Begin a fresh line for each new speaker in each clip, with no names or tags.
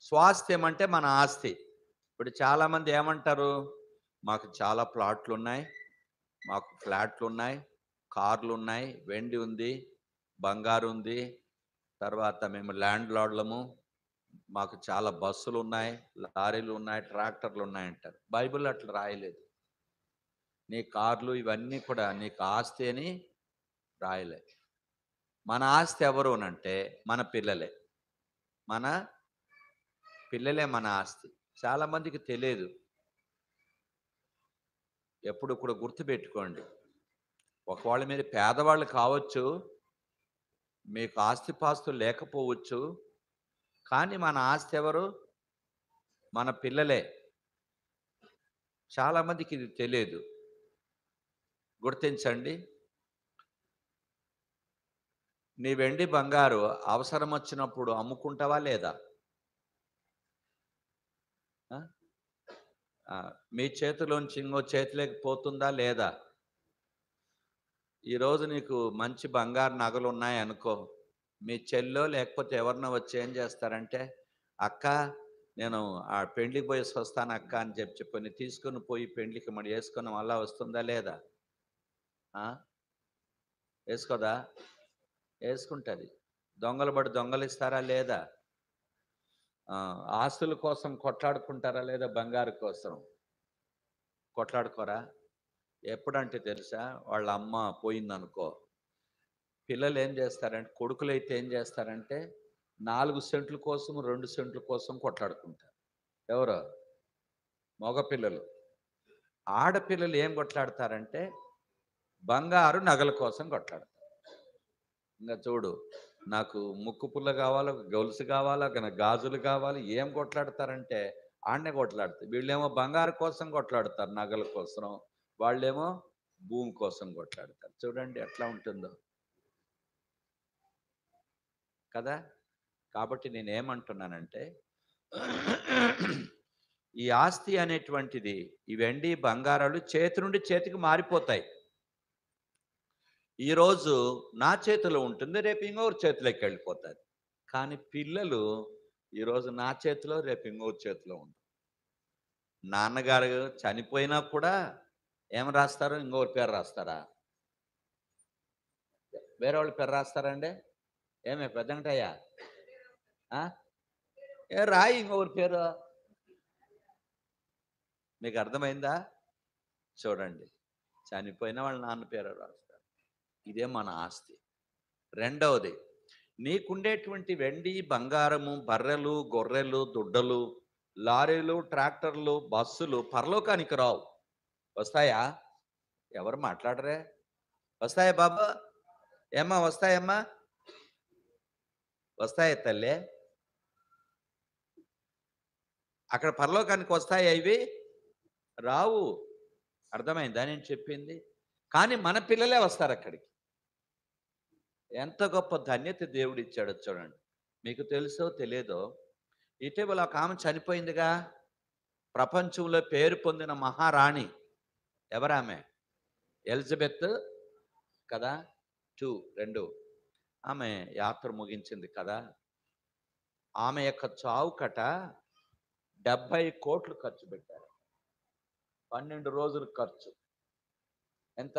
స్వాస్థ్యం అంటే మన ఆస్తి. ఇప్పుడు చాలామంది ఏమంటారు? మాకు చాలా ప్లాట్లున్నాయి, మాకు ఫ్లాట్లున్నాయి, కార్లున్నాయి, వెండి ఉంది, బంగారుంది, తర్వాత మేము ల్యాండ్ లార్డ్‌లము, మాకు చాలా బస్సులున్నాయి, లారీలున్నాయి, ట్రాక్టర్లున్నాయంటారు. బైబిల్‌లో అట్లా రాయలేదు. నీ కార్లు ఇవన్నీ కూడా నీకు ఆస్తి అని రాయలే. మన ఆస్తి ఎవరు అనంటే మన పిల్లలే. మన పిల్లలే మన ఆస్తి. చాలా మందికి తెలియదు. ఎప్పుడు కూడా గుర్తుపెట్టుకోండి. ఒకవేళ మీరు పేదవాళ్ళు కావచ్చు, మీకు ఆస్తిపాస్తులు లేకపోవచ్చు. కానీ మన ఆస్తి ఎవరు? మన పిల్లలే. చాలా మందికి ఇది తెలియదు. గుర్తించండి. నీ వెండి, బంగారు అవసరమొచ్చినప్పుడు అమ్ముకుంటావా లేదా? ఆ! ఆ! మీ చేతిలోంచి ఇంగో చేతిలోకి పోతుందా లేదా? ఈరోజు నీకు మంచి బంగారు నగలున్నాయనుకో, మీ చెల్లో లేకపోతే ఎవరినో వచ్చి ఏం చేస్తారంటే, "అక్క నేను పెండ్లికి పోయేసొస్తానక్క" అని చెప్పని తీసుకొని పోయి పెండ్లికి మరి యేసుకొని మళ్ళా వస్తుందా లేదా? ఆ! యేసుకోదా? యేసుకుంటది. దొంగలు పడి దొంగలిస్తారా లేదా? ఆ! ఆస్తుల కోసం కొట్లాడుకుంటారా లేదా బంగారు కోసం? కొట్లాడుకోరా? ఎప్పుడంటే తెలుసా? వాళ్ళ అమ్మ పోయిందనుకో, పిల్లలేం జేస్తారంటే కొడుకులైతే ఏం జేస్తారంటే 4 సెంట్ల కోసం, 2 సెంట్ల కోసం కొట్లాడుకుంటారు. ఎవరు? మగ పిల్లలు. ఆడపిల్లలు ఏం కొట్లాడతారంటే బంగారు నగల కోసం కొట్లాడతారు. ఇంగ చూడు, నాకు ముక్కు పుల్ల గావాలా, గొలుసు గావాలా, గాజులు గావాలి, ఏం కొట్లాడతారంటే ఆడనే కొట్లాడతారు. వీళ్ళేమో బంగారు కోసం కొట్లాడతారు నగల కోసం. వాళ్ళేమో భూమి కోసం కొట్లాడతారు. చూడండి ఎట్లా ఉంటుందో. కదా! కాబట్టి నేనేమంటున్నానంటే ఈ ఆస్తి అనేటువంటిది ఈ వెండి, బంగారాలు చేతి నుండి చేతికి మారిపోతాయి. ఈరోజు నా చేతిలో ఉంటుంది. రేపు ఇంకొకరి చేతిలోకెళ్ళిపోతది. కానీ పిల్లలు ఈరోజు నా చేతిలో, రేపు ఇంకొకరి చేతిలో ఉంటుంది. నాన్నగారు చనిపోయినా కూడా ఏం రాస్తారు? ఇంకొకరి పేరు రాస్తారా? వేరేవాళ్ళ పేరు రాస్తారా అండి? ఏమే పెద్దంటయ్య? ఆ! ఏ రాయి ఇంకొకరి పేరు. మీకు అర్థమైందా? చూడండి. చనిపోయిన వాళ్ళ నాన్న పేరు రాస్తారు. ఇదే మన ఆస్తి. రెండవది, నీకుండేటువంటి వెండి, బంగారము, బర్రెలు, గొర్రెలు, దుడ్డలు, లారీలు, ట్రాక్టర్లు, బస్సులు పరలోకానికి రావు. వస్తాయా? ఎవరు మాట్లాడరే? వస్తాయా బాబు? ఏమ్మా వస్తాయమ్మా? వస్తాయా తల్లే? అక్కడ పరలోకానికి వస్తాయా ఇవి? రావు. అర్థమైందా నేను చెప్పింది? కానీ మన పిల్లలే వస్తారక్కడికి. ఎంత గొప్ప ధన్యత దేవుడిచ్చాడో చూడండి. మీకు తెలుసో తెలియదో, ఇటీవల ఒక ఆమె చనిపోయిందిగా. ప్రపంచంలో పేరు పొందిన మహారాణి. ఎవరామె? ఎలిజబెత్ కదా! 2 ఆమె యాత్ర ముగించింది కదా! ఆమె యొక్క చావుకట 70,00,00,000 ఖర్చు పెట్టారు. 12 రోజులు ఖర్చు. ఎంత?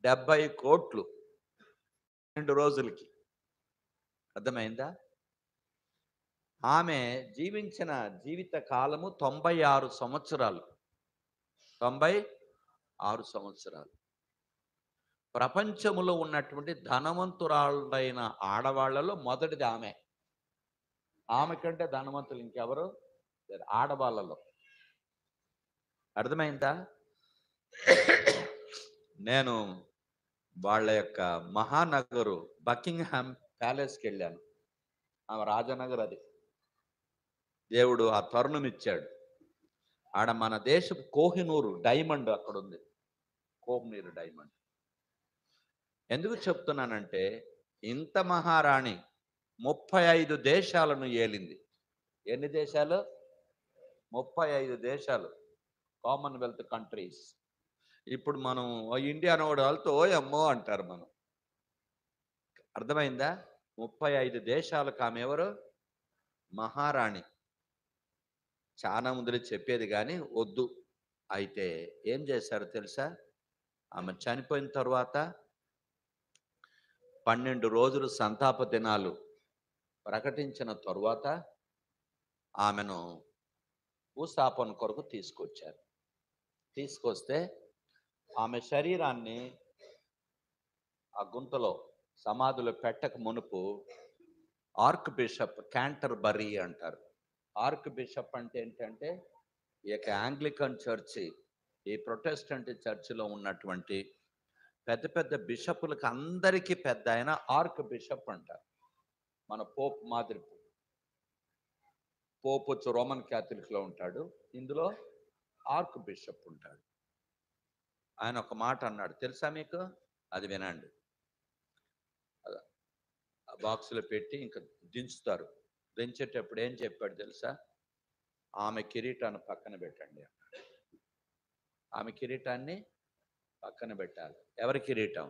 70,00,00,000 12 రోజులకి. అర్థమైందా? ఆమె జీవించిన జీవిత కాలము 96 సంవత్సరాలు. 96 సంవత్సరాలు. ప్రపంచములో ఉన్నటువంటి ధనవంతురాలైన ఆడవాళ్ళలో మొదటిది ఆమె. ఆమె కంటే ధనవంతులు ఇంకెవరు లేరు ఆడవాళ్ళలో. అర్థమైందా? నేను వాళ్ళ యొక్క మహానగరు బకింగ్‌హామ్ ప్యాలెస్‌కెళ్ళాను. ఆమె రాజనగర్ అది. దేవుడు ఆ తరుణం ఇచ్చాడు. ఆడ మన దేశపు కోహినూరు డైమండ్ అక్కడుంది. కోహినూరు డైమండ్. ఎందుకు చెప్తున్నానంటే ఇంత మహారాణి 35 దేశాలను ఏలింది. ఎన్ని దేశాలు? 35 దేశాలు. Commonwealth countries. ఇప్పుడు మనం ఇండియా అనోడు ఆళ్ళతో ఓయమ్మో అంటారు మనం. అర్థమైందా? 35 దేశాలకు ఆమె ఎవరు? మహారాణి. చాలా మందిలో చెప్పేది గానీ వద్దు. అయితే ఏం చేశారో తెలుసా? ఆమె చనిపోయిన తర్వాత 12 రోజులు సంతాప దినాలు ప్రకటించిన తరువాత ఆమెను భూస్థాపన కొరకు తీసుకొచ్చారు. తీసుకొస్తే ఆమె శరీరాన్ని ఆ గుంతలో సమాధిలో పెట్టక మునుపు ఆర్క్ బిషప్ క్యాంటర్బరీ అంటారు. ఆర్క్ బిషప్ అంటే ఏంటంటే ఈ యొక్క యాంగ్లికన్ చర్చి, ఈ ప్రొటెస్టెంట్ చర్చిలో ఉన్నటువంటి పెద్ద పెద్ద బిషపులకు అందరికీ పెద్ద ఆయన ఆర్క్ బిషప్ అంటారు. మన పోప్ మాదిరి పోప్ వచ్చి రోమన్ క్యాథలిక్ లో ఉంటాడు, ఇందులో ఆర్క్ బిషప్ ఉంటాడు. ఆయన ఒక మాట అన్నాడు తెలుసా మీకు? అది వినండి. ఆ బాక్సులో పెట్టి ఇంకా దించుతారు. దించేటప్పుడు ఏం చెప్పాడు తెలుసా? ఆమె కిరీటాన్ని పక్కన పెట్టండి అన్నాడు. ఆమె కిరీటాన్ని పక్కన పెట్టాలి. ఎవరి కిరీటం?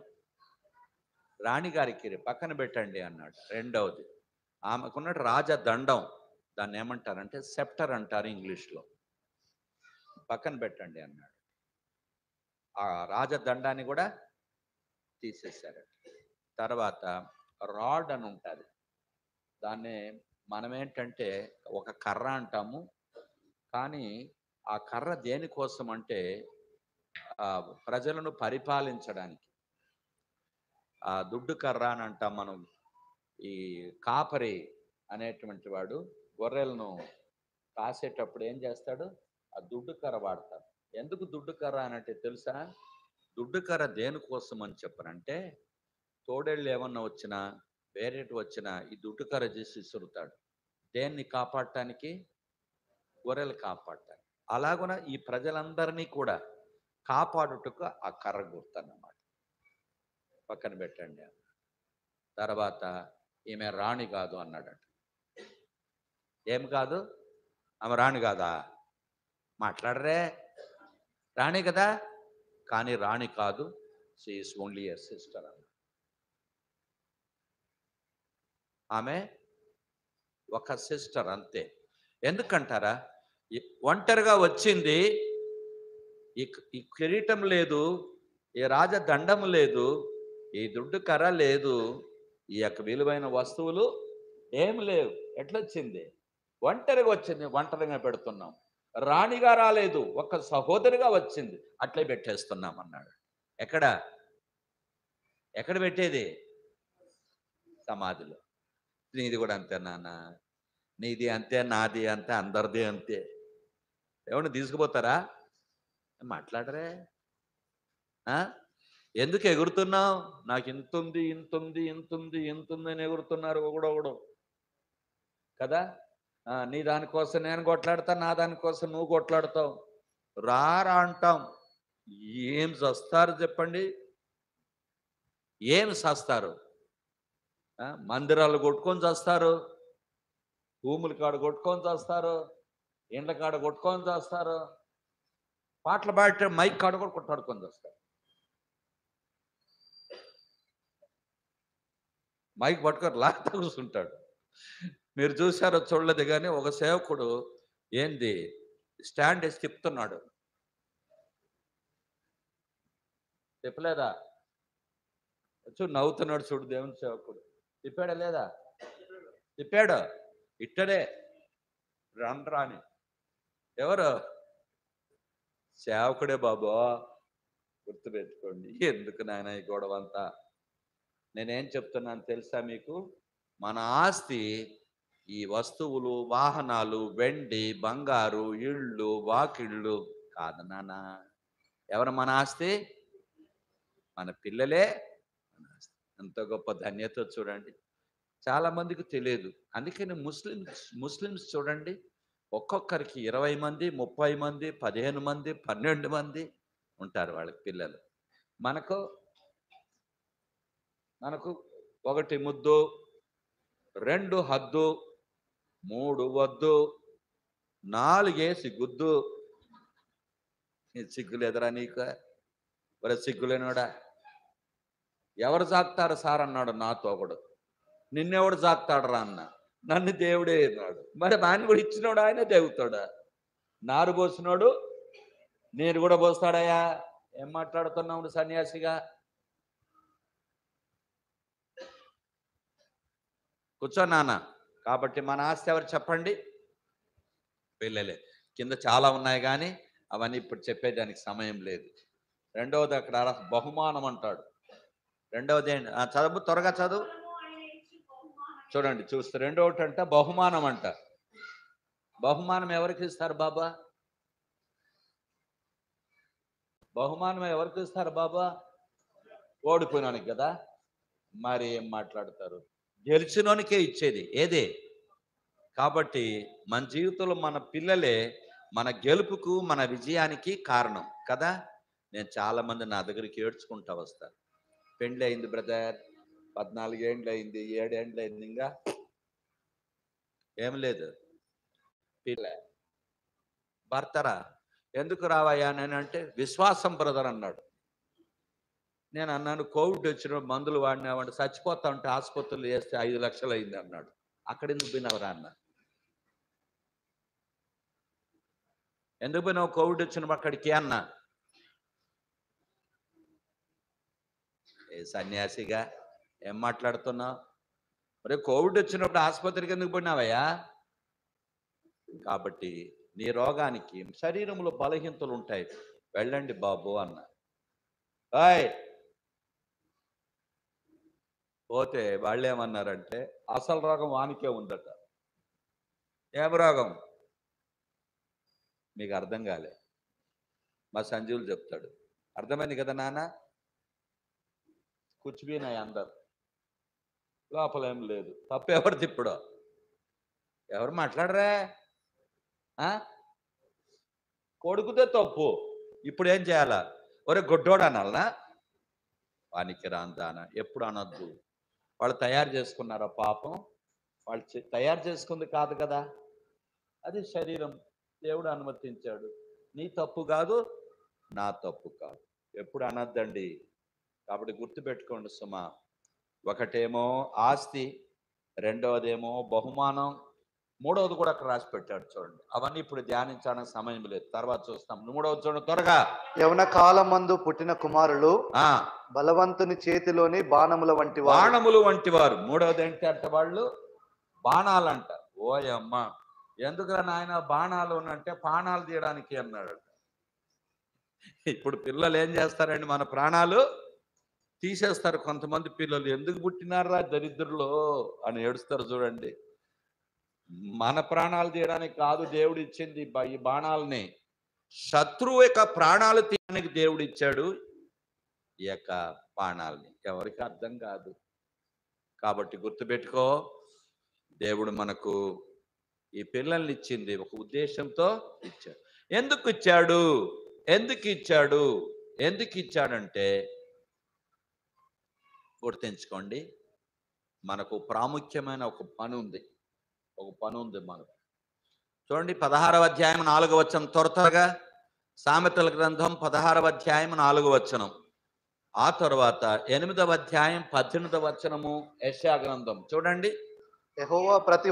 రాణిగారి పక్కన పెట్టండి అన్నాడు. రెండవది, ఆమెకున్న రాజదండం, దాన్ని ఏమంటారంటే సెప్టర్ అంటారు ఇంగ్లీష్లో, పక్కన పెట్టండి అన్నాడు. ఆ రాజదండాన్ని కూడా తీసేశారు. తర్వాత రాడ్ అని ఉంటుంది, దాన్ని మనం ఏంటంటే ఒక కర్ర అంటాము, కానీ ఆ కర్ర దేనికోసం అంటే ప్రజలను పరిపాలించడానికి. ఆ దుడ్డు కర్ర అని అంటాం మనం. ఈ కాపరి అనేటువంటి వాడు గొర్రెలను కాసేటప్పుడు ఏం చేస్తాడు? ఆ దుడ్డు కర్ర వాడతాడు. ఎందుకు దుడ్డు కర్ర అనంటే తెలుసా? దుడ్డు కర్ర దేనికోసం అని చెప్పనంటే, తోడేళ్ళు ఏమన్నా వచ్చినా వేరేటి వచ్చినా ఈ దుడ్డు కర్ర చేసి ఇసురుతాడు. దేన్ని కాపాడటానికి? గొర్రెలు కాపాడటానికి. అలాగున ఈ ప్రజలందరినీ కూడా కాపాడుటకు ఆ కర్ర గుర్తన్నమాట. పక్కన పెట్టండి. తర్వాత ఈమె రాణి కాదు అన్నాడట. ఏం కాదు? ఆమె రాణి కాదా? మాట్లాడరే. రాణి కదా, కానీ రాణి కాదు, she is only a sister అన్న. ఆమె ఒక సిస్టర్ అంతే. ఎందుకంటారా? ఒంటరిగా వచ్చింది. ఈ కిరీటం లేదు, ఈ రాజదండం లేదు, ఈ దుడ్డు కర్ర లేదు, ఈ యొక్క విలువైన వస్తువులు ఏం లేవు. ఎట్లొచ్చింది? ఒంటరిగా వచ్చింది. ఒంటరిగా పెడుతున్నాం. రాణిగా రాలేదు, ఒక సహోదరిగా వచ్చింది, అట్లే పెట్టేస్తున్నాం అన్నాడు. ఎక్కడ ఎక్కడ పెట్టేది? సమాధిలో. నీది కూడా అంతే నాన్న, నీది అంతే, నాది అంతే, అందరిది అంతే. ఎవరిని తీసుకుపోతారా? మాట్లాడరే. ఎందుకు ఎగురుతున్నావు? నాకు ఇంతుంది ఇంతుంది ఇంతుంది ఇంతుంది అని ఎగురుతున్నారు ఒకడొకడు కదా. నీ దానికోసం నేను కొట్లాడతా, నా దానికోసం నువ్వు కొట్లాడతావు. రారా అంటాం. ఏం చస్తారు చెప్పండి? ఏం చస్తారు? మందిరాలు కొట్టుకొని చేస్తారు, భూముల కాడ కొట్టుకొని చేస్తారు, ఇండ్ల కాడ కొట్టుకొని చేస్తారు, పాటలు పాడే మైక్ కాడ కూడా కొట్లాడుకొని చేస్తారు. మైక్ పట్టుకొని లాగుతూ కూర్చుంటాడు. మీరు చూసారో చూడలేదు కానీ ఒక సేవకుడు ఏంది స్టాండ్ వేసి తిప్పుతున్నాడు. తిప్పలేదా? నవ్వుతున్నాడు చూడు దేవుని సేవకుడు. తిప్పాడా లేదా? తిప్పాడు. ఇట్టడే రాని ఎవరు? సేవకుడే బాబు. గుర్తుపెట్టుకోండి. ఎందుకు నాయన ఈ గొడవ అంతా? నేనేం చెప్తున్నాను తెలుసా మీకు? మన ఆస్తి ఈ వస్తువులు, వాహనాలు, వెండి, బంగారు, ఇళ్ళు, వాకిళ్ళు కాదు నాన్న. ఎవరు మన ఆస్తి? మన పిల్లలే మన ఆస్తి. ఎంతో గొప్ప ధన్యత చూడండి. చాలా మందికి తెలియదు. అందుకని ముస్లిమ్స్ చూడండి, ఒక్కొక్కరికి 20 మంది, 30 మంది, 15 మంది, 12 మంది ఉంటారు వాళ్ళకి పిల్లలు. మనకు మనకు 1 ముద్దు, 2 హద్దు, 3 వద్దు, 4 గుద్దు. సిగ్గులేదురా నీకు? మరి సిగ్గులేనోడా? ఎవరు జాగ్తారు సార్ అన్నాడు నాతో ఒకడు. నిన్నెవడు జాగ్తాడు రా అన్న. నన్ను దేవుడే అన్నాడు. మరి ఆయన కూడా ఇచ్చినోడు ఆయనే దేవుతాడా? నారు పోసినోడు నీరు కూడా పోస్తాడయ్యా. ఏం మాట్లాడుతున్నావు నువ్వు సన్యాసిగా? కూర్చో నాన్న. కాబట్టి మన ఆస్తి ఎవరు చెప్పండి? పిల్లలే. కింద చాలా ఉన్నాయి కానీ అవన్నీ ఇప్పుడు చెప్పేదానికి సమయం లేదు. రెండవది అక్కడ బహుమానం అంటాడు. రెండవది ఏంటి? చదువు, త్వరగా చదువు. చూడండి చూస్తే రెండవది అంట బహుమానం అంట. బహుమానం ఎవరికి ఇస్తారు బాబా? బహుమానం ఎవరికి ఇస్తారు బాబా? ఓడిపోయినానికి కదా. మరి ఏం మాట్లాడతారు? గెలిచినోనికే ఇచ్చేది ఏదే. కాబట్టి మన జీవితంలో మన పిల్లలే మన గెలుపుకు, మన విజయానికి కారణం కదా. నేను చాలా మంది నా దగ్గరికి ఏడ్చుకుంటా వస్తారు. పెండ్లి అయింది బ్రదర్, 14 ఏండ్లు అయింది, 7 ఏండ్లు అయింది, ఇంకా ఏం లేదు పిల్ల. భర్తరా ఎందుకు రావయ్యా నేనంటే విశ్వాసం బ్రదర్ అన్నాడు. నేను అన్నాను కోవిడ్ వచ్చిన మందులు వాడినామంటే చచ్చిపోతా ఉంటే ఆసుపత్రులు వేస్తే 5 లక్షలు అయింది అన్నాడు. అక్కడ ఎందుకు పోయినవరా అన్న? ఎందుకు పోయినావు కోవిడ్ వచ్చిన అక్కడికి అన్న? ఏ సన్యాసిగా ఏం మాట్లాడుతున్నావు? మరి కోవిడ్ వచ్చినప్పుడు ఆసుపత్రికి ఎందుకు పోయినావయ్యా? కాబట్టి నీ రోగానికి శరీరంలో బలహీనతలు ఉంటాయి, వెళ్ళండి బాబు అన్న. పోతే వాళ్ళు ఏమన్నారంటే అసలు రోగం వానికే ఉందట. ఏం రోగం? మీకు అర్థం కాలే. మా సంజీవులు చెప్తాడు. అర్థమైంది కదా నాన్న? కూర్చుబీనాయి అందరు, లోపల ఏం లేదు. తప్పు ఎవరిది ఇప్పుడు? ఎవరు మాట్లాడరా? కొడుకుతే తప్పు. ఇప్పుడు ఏం చేయాలా? ఒరే గొడ్డోడు అనాలనా? వానికి రాందాన ఎప్పుడు అనొద్దు. వాళ్ళు తయారు చేసుకున్నారా పాపం? వాళ్ళు తయారు చేసుకుంది కాదు కదా. అది శరీరం దేవుడు అనుమతించాడు. నీ తప్పు కాదు, నా తప్పు కాదు. ఎప్పుడు అనొద్దండి. కాబట్టి గుర్తుపెట్టుకోండి సుమా. ఒకటేమో ఆస్తి, రెండవదేమో బహుమానం, మూడవది కూడా అక్కడ రాసి పెట్టాడు చూడండి. అవన్నీ ఇప్పుడు ధ్యానించడానికి సమయం లేదు, తర్వాత చూస్తాం. మూడవది చూడండి త్వరగా.
యవన కాలం మందు పుట్టిన కుమారులు బలవంతుని చేతిలోని బాణముల వంటి
బాణములు వంటి వారు. మూడవది ఏంటి అంటే వాళ్ళు బాణాలంట. ఓయమ్మ, ఎందుకురా నాయన బాణాలు అంటే ప్రాణాలు తీయడానికి అన్నాడు. ఇప్పుడు పిల్లలు ఏం చేస్తారండి? మన ప్రాణాలు తీసేస్తారు. కొంతమంది పిల్లలు ఎందుకు పుట్టినారా దరిద్రులో అని ఏడుస్తారు చూడండి. మన ప్రాణాలు తీయడానికి కాదు దేవుడు ఇచ్చింది ఈ బాణాలని. శత్రువు యొక్క ప్రాణాలు తీయడానికి దేవుడు ఇచ్చాడు ఈ యొక్క బాణాలని. ఎవరికి అర్థం కాదు. కాబట్టి గుర్తుపెట్టుకో, దేవుడు మనకు ఈ పిల్లల్ని ఇచ్చింది ఒక ఉద్దేశంతో ఇచ్చాడు. ఎందుకు ఇచ్చాడు? ఎందుకు ఇచ్చాడు? ఎందుకు ఇచ్చాడంటే గుర్తించుకోండి, మనకు ప్రాముఖ్యమైన ఒక పని ఉంది. ఒక పని ఉంది మనకు. చూడండి 16వ అధ్యాయం 4వ వచనం త్వరగా. సామెతల గ్రంథం 16వ అధ్యాయం 4వ వచనం. ఆ తర్వాత 8వ అధ్యాయం 18వ వచనము యెషయా గ్రంథం చూడండి.
యెహోవా ప్రతి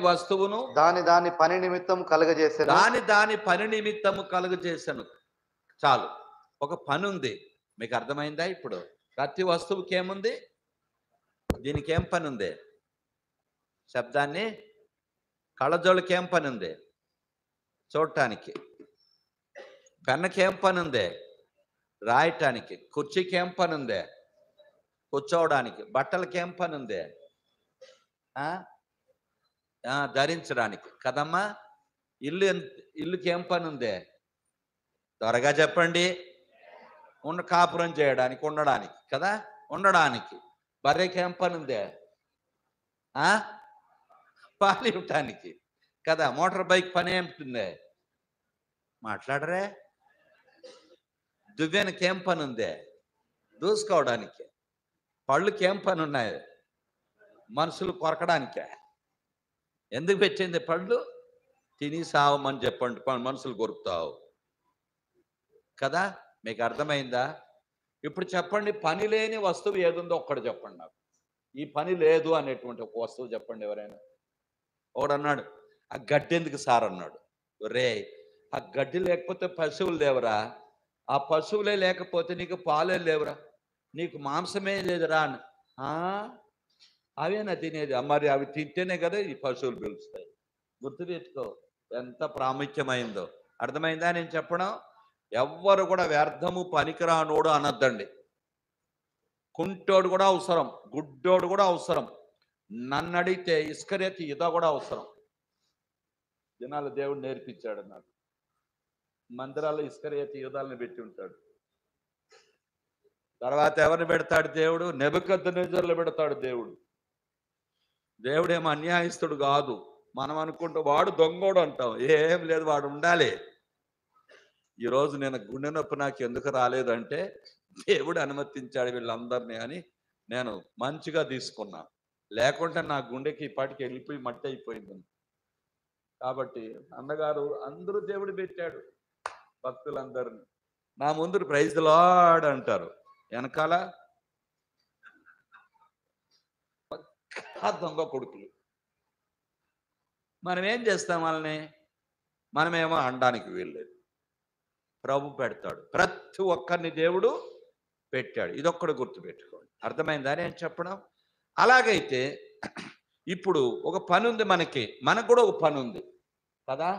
వస్తువును దాని పని నిమిత్తం కలుగజేసెను.
దాని పని నిమిత్తము కలుగజేసెను. చాలు, ఒక పని ఉంది. మీకు అర్థమైందా? ఇప్పుడు ప్రతి వస్తువుకి ఏముంది? దీనికి ఏం పని ఉంది? శబ్దాన్ని కళ్ళజోళ్ళకి ఏం పని ఉంది? చూడటానికి. పెన్నకి ఏం పని ఉంది? రాయటానికి. కుర్చీకి ఏం పని ఉంది? కూర్చోవడానికి. బట్టలకి ఏం పని ఉంది? ధరించడానికి కదమ్మా. ఇల్లుకి ఏం పని ఉంది? త్వరగా చెప్పండి. కాపురం చేయడానికి, ఉండడానికి కదా. ఉండడానికి. బర్రెకి ఏం పని ఉంది? పాలు ఇవ్వటానికి కదా. మోటార్ బైక్ పని ఏమిటి? మాట్లాడరే. దువ్వెనకి ఏం పని ఉంది? దూసుకోవడానికి. పళ్ళుకి ఏం పని ఉన్నాయి? మనుషులు కొరకడానికే. ఎందుకు పెట్టింది పళ్ళు? తిని సావమని చెప్పండి, మనుషులు కొరుకుతావు కదా. మీకు అర్థమైందా? ఇప్పుడు చెప్పండి, పని లేని వస్తువు ఏదుందో ఒక్కడు చెప్పండి నాకు. ఈ పని లేదు అనేటువంటి ఒక వస్తువు చెప్పండి ఎవరైనా. ఒకడు అన్నాడు, ఆ గడ్డి ఎందుకు సార్ అన్నాడు. రే, ఆ గడ్డి లేకపోతే పశువులు లేవరా, ఆ పశువులే లేకపోతే నీకు పాలే లేవురా, నీకు మాంసమే లేదురా అని. అవేనా తినేది? మరి అవి తింటేనే కదా ఈ పశువులు పిలుస్తాయి. గుర్తుపెట్టుకో ఎంత ప్రాముఖ్యమైందో. అర్థమైందా నేను చెప్పడం? ఎవ్వరు కూడా వ్యర్థము పనికిరానోడు అనొద్దండి. కుంటోడు కూడా అవసరం, గుడ్డోడు కూడా అవసరం. నన్ను అడిగితే ఇస్కరియోతు యూదా కూడా అవసరం. దినాలు దేవుడు నేర్పించాడు నాకు. మందిరాల్లో ఇస్కరియోతు యూదాలను పెట్టి ఉంటాడు. తర్వాత ఎవరిని పెడతాడు దేవుడు? నెబుకద్నెజరులు పెడతాడు దేవుడు. దేవుడేమో అన్యాయస్తుడు కాదు. మనం అనుకుంటూ వాడు దొంగోడు అంటాం. ఏం లేదు, వాడు ఉండాలి. ఈరోజు నేను గుండె నొప్పి నాకు ఎందుకు రాలేదంటే దేవుడు అనుమతించాడు వీళ్ళందరినీ అని నేను మంచిగా తీసుకున్నా. లేకుంటే నా గుండెకి ఇప్పటికి వెళ్ళిపోయి మట్టి అయిపోయింది. కాబట్టి అన్నగారు అందరూ దేవుడు పెట్టాడు. భక్తులందరినీ నా ముందు ప్రైజ్ ది లార్డ్ అంటారు, వెనకాల దొంగ కొడుకులు. మనం ఏం చేస్తాం వాళ్ళని? మనమేమో అనడానికి వీల్లేదు. ప్రభు పెడతాడు. ప్రతి ఒక్కరిని దేవుడు పెట్టాడు. ఇదొక్కడు గుర్తుపెట్టుకోండి. అర్థమైందా నేను చెప్పడం? అలాగైతే ఇప్పుడు ఒక పని ఉంది మనకు కూడా ఒక పని ఉంది కదా.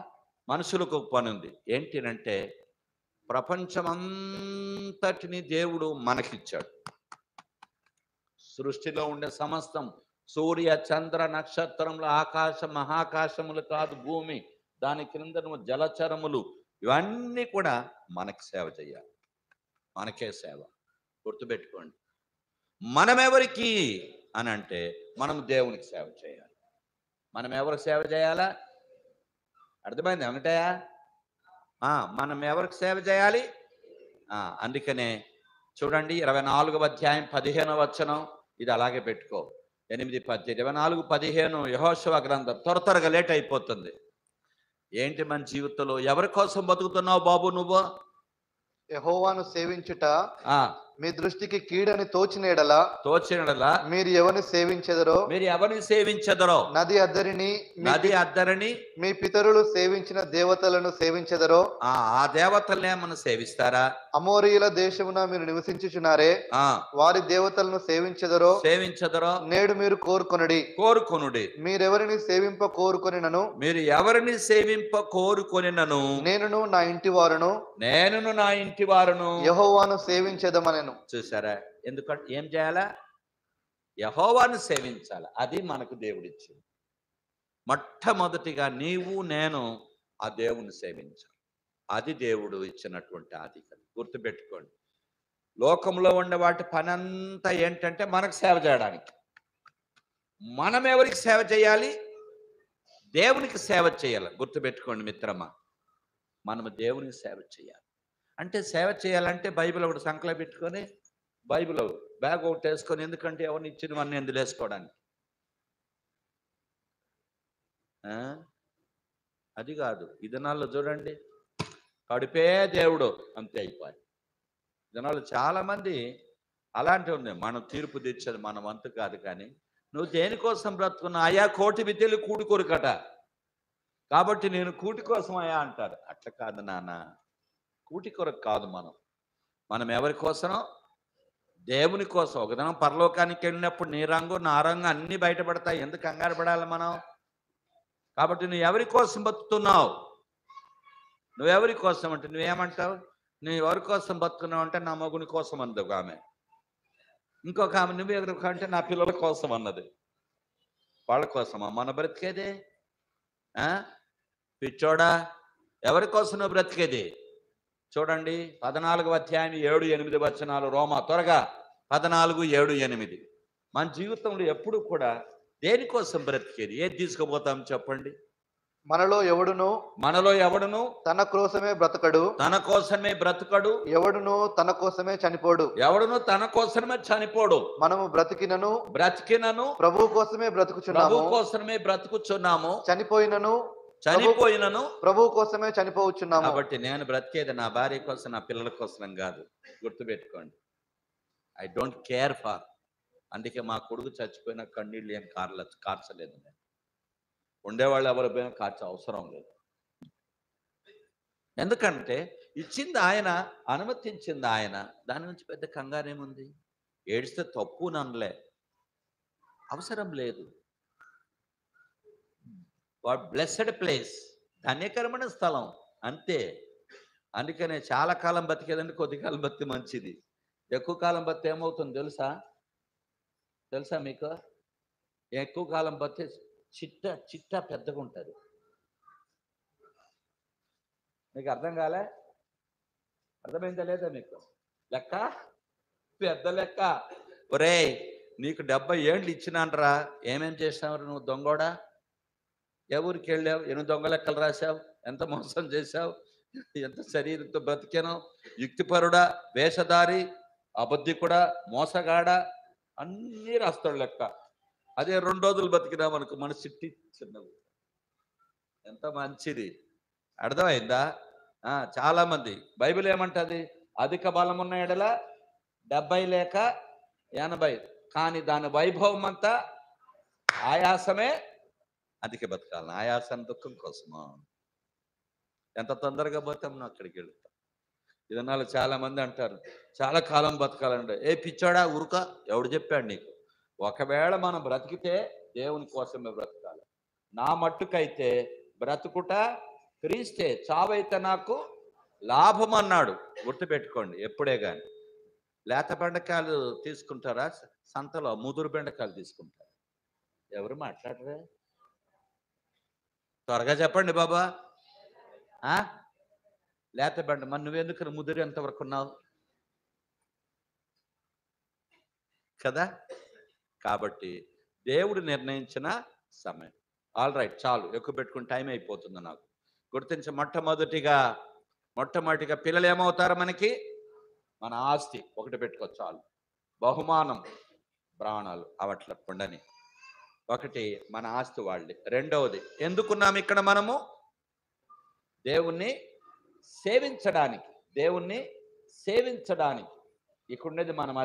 మనుషులకు ఒక పని ఉంది. ఏంటినంటే ప్రపంచమంతటిని దేవుడు మనకిచ్చాడు. సృష్టిలో ఉండే సమస్తం, సూర్య చంద్ర నక్షత్రములు, ఆకాశం మహాకాశములు కాదు, భూమి దాని క్రింద జలచరములు, ఇవన్నీ కూడా మనకి సేవ చేయాలి. మనకే సేవ. గుర్తుపెట్టుకోండి. మనమెవరికి అని అంటే మనం దేవునికి సేవ చేయాలి. మనం ఎవరికి సేవ చేయాలా? అర్థమైంది వెంకటయ్య? మనం ఎవరికి సేవ చేయాలి? అందుకనే చూడండి 24వ అధ్యాయం 15వ వచనం. ఇది అలాగే పెట్టుకో. 8:10 24:15 యెహోషువ గ్రంథం. త్వరగా లేట్ అయిపోతుంది. ఏంటి మన జీవితంలో ఎవరి కోసం బతుకుతున్నావు బాబు నువ్వు?
యెహోవాను సేవించుట మీ దృష్టికి కీడని తోచిన ఎడల మీరు ఎవరిని సేవించెదరో నది అద్దరిని మీ పితరులు సేవించిన దేవతలను సేవించెదరో
ఆ దేవతలనే మనం సేవిస్తారా?
అమోరీయుల దేశమున మీరు నివసించుచున్నారే, వారి దేవతలను సేవించెదరో నేడు మీరు కోరుకొనుడి. మీరెవరిని సేవింప కోరుకొనినను నేనును నా ఇంటి వారును యెహోవాను సేవించెదమనెను.
చూసారా? ఎందుకంటే ఏం చేయాలా? యెహోవాను సేవించాలి. అది మనకు దేవుడిచ్చింది. మొట్టమొదటిగా నీవు నేను ఆ దేవుని సేవించాలి. అది దేవుడు ఇచ్చినటువంటి ఆధిక్యత. గుర్తుపెట్టుకోండి. లోకంలో ఉండే వాటి పనంతా ఏంటంటే మనకు సేవ చేయడానికి. మనం ఎవరికి సేవ చేయాలి? దేవునికి సేవ చేయాలి. గుర్తుపెట్టుకోండి మిత్రమా, మనము దేవునికి సేవ చేయాలి. అంటే సేవ చేయాలంటే బైబిల్ ఒకటి సంకలో పెట్టుకొని, బైబిల్ బ్యాగ్ ఒకటి వేసుకొని, ఎందుకంటే ఎవరిని ఇచ్చినవన్నీ ఎందుకు వేసుకోవడానికి. అది కాదు. ఈ దినాల్లో చూడండి, కడుపే దేవుడు అంతే అయిపోయి. దినాల్లో చాలామంది అలాంటివి ఉన్నాయి. మనం తీర్పు తెచ్చేది మన వంతు కాదు. కానీ నువ్వు దేనికోసం బ్రతుకున్నా? అయ్యా కోటి విద్యలు కూడి కొరకట, కాబట్టి నేను కూటి కోసం అయ్యా అంటారు. అట్లా కాదు నాన్న, కూటి కొరకు కాదు. మనం ఎవరి కోసం? దేవుని కోసం. ఒకదినం పరలోకానికి వెళ్ళినప్పుడు నీ రంగు నా రంగు అన్నీ బయటపడతాయి. ఎందుకు కంగారు పడాలి మనం? కాబట్టి నువ్వు ఎవరి కోసం బతుకుతున్నావు? నువ్వెవరి కోసం అంటే నువ్వేమంటావు? నువ్వు ఎవరి కోసం బతుకున్నావు అంటే నా మగుని కోసం అంది ఒక ఆమె. ఇంకొక ఆమె నువ్వు ఎవరి అంటే నా పిల్లల కోసం అన్నది. వాళ్ళ కోసమా మన బ్రతికేది? పిచ్చోడా, ఎవరి కోసం నువ్వు బ్రతికేది? చూడండి 14వ అధ్యాయం 7-8 వచనాలు. రోమా త్వరగా 14, 7, 8. మన జీవితంలో ఎప్పుడు కూడా దేనికోసం బ్రతికేది? ఏది తీసుకుపోతాం చెప్పండి?
మనలో ఎవడును తన కోసమే బ్రతకడు, ఎవడును తన కోసమే చనిపోడు. మనము బ్రతికినను ప్రభు కోసమే బ్రతుకుచున్నాము, చనిపోయినను ప్రభు కోసమే చనిపోవచ్చున్నాము.
కాబట్టి నేను బ్రతికేది నా భార్య కోసం, నా పిల్లల కోసం కాదు. గుర్తుపెట్టుకోండి. ఐ డోంట్ కేర్ ఫర్ అందుకే మా కొడుకు చచ్చిపోయిన కన్నీళ్ళు ఏం కార్చలేదు నేను. ఉండేవాళ్ళు ఎవరి పోయినా కార్చే అవసరం లేదు. ఎందుకంటే ఇచ్చింది ఆయన, అనుమతించింది ఆయన. దాని నుంచి పెద్ద కంగారేముంది? ఏడిస్తే తప్పు ననలే, అవసరం లేదు. వాట్ బ్లెస్సెడ్ ప్లేస్, ధన్యకరమైన స్థలం అంతే. అందుకనే చాలా కాలం బతికేదంటే కొద్ది కాలం బతికి మంచిది. ఎక్కువ కాలం బతికి ఏమవుతుంది తెలుసా మీకు? ఎక్కువ కాలం బతికి చిట్ట పెద్దగా ఉంటుంది. మీకు అర్థం కాలే? అర్థమైందా లేదా మీకు? లెక్క పెద్ద లెక్క. ఒరేయ్, నీకు 70 ఏళ్ళు ఇచ్చినానరా, ఏమేం చేసినావు నువ్వు దొంగోడా? ఏ ఊరికి వెళ్ళావు? ఎన్ని దొంగ లెక్కలు రాశావు? ఎంత మోసం చేశావు? ఎంత శరీరంతో బ్రతికాను? యుక్తిపరుడా, వేషధారి, అబద్ధికుడా, మోసగాడా, అన్నీ రాస్తాడు లెక్క. అదే 2 రోజులు బతికినామనుకో మన చిట్టి చిన్నది. ఎంత మంచిది. అర్థమైందా? చాలా మంది బైబిల్ ఏమంటది? అధిక బలం ఉన్న ఎడల 70 లేక 80, కానీ దాని వైభవం అంతా ఆయాసమే. అందుకే బతకాలి, ఆయాసం దుఃఖం కోసమా. ఎంత తొందరగా పోతాం అక్కడికి వెళ్తాం. ఇదన్నాళ్ళు చాలా మంది అంటారు చాలా కాలం బతకాలంటే. ఏ పిచ్చోడా, ఊరుక, ఎవడు చెప్పాడు నీకు? ఒకవేళ మనం బ్రతికితే దేవుని కోసమే బ్రతకాలి. నా మట్టుకైతే బ్రతుకుట క్రీస్తే, చావైతే నాకు లాభం అన్నాడు. గుర్తుపెట్టుకోండి ఎప్పుడే కానీ. లేత బెండకాయలు తీసుకుంటారా? సంతలో ముదురు బెండకాయలు తీసుకుంటారా? ఎవరు మాట్లాడరే? త్వరగా చెప్పండి బాబా. లేత బెండ. మరి నువ్వెందుకు ముదురు ఎంతవరకు ఉన్నావు కదా? కాబట్టి దేవుడు నిర్ణయించిన సమయం. ఆల్ రైట్, చాలు, ఎక్కువ పెట్టుకుని టైం అయిపోతుంది నాకు. గుర్తించి మొట్టమొదటిగా పిల్లలు ఏమవుతారు మనకి? మన ఆస్తి ఒకటి పెట్టుకో చాలు. బహుమానం ప్రాణాలు అవట్ల పండని. ఒకటి మన ఆస్తి వాళ్ళది. రెండవది ఎందుకున్నాం ఇక్కడ మనము? దేవుణ్ణి సేవించడానికి. దేవుణ్ణి సేవించడానికి ఇక్కడున్నది మనం.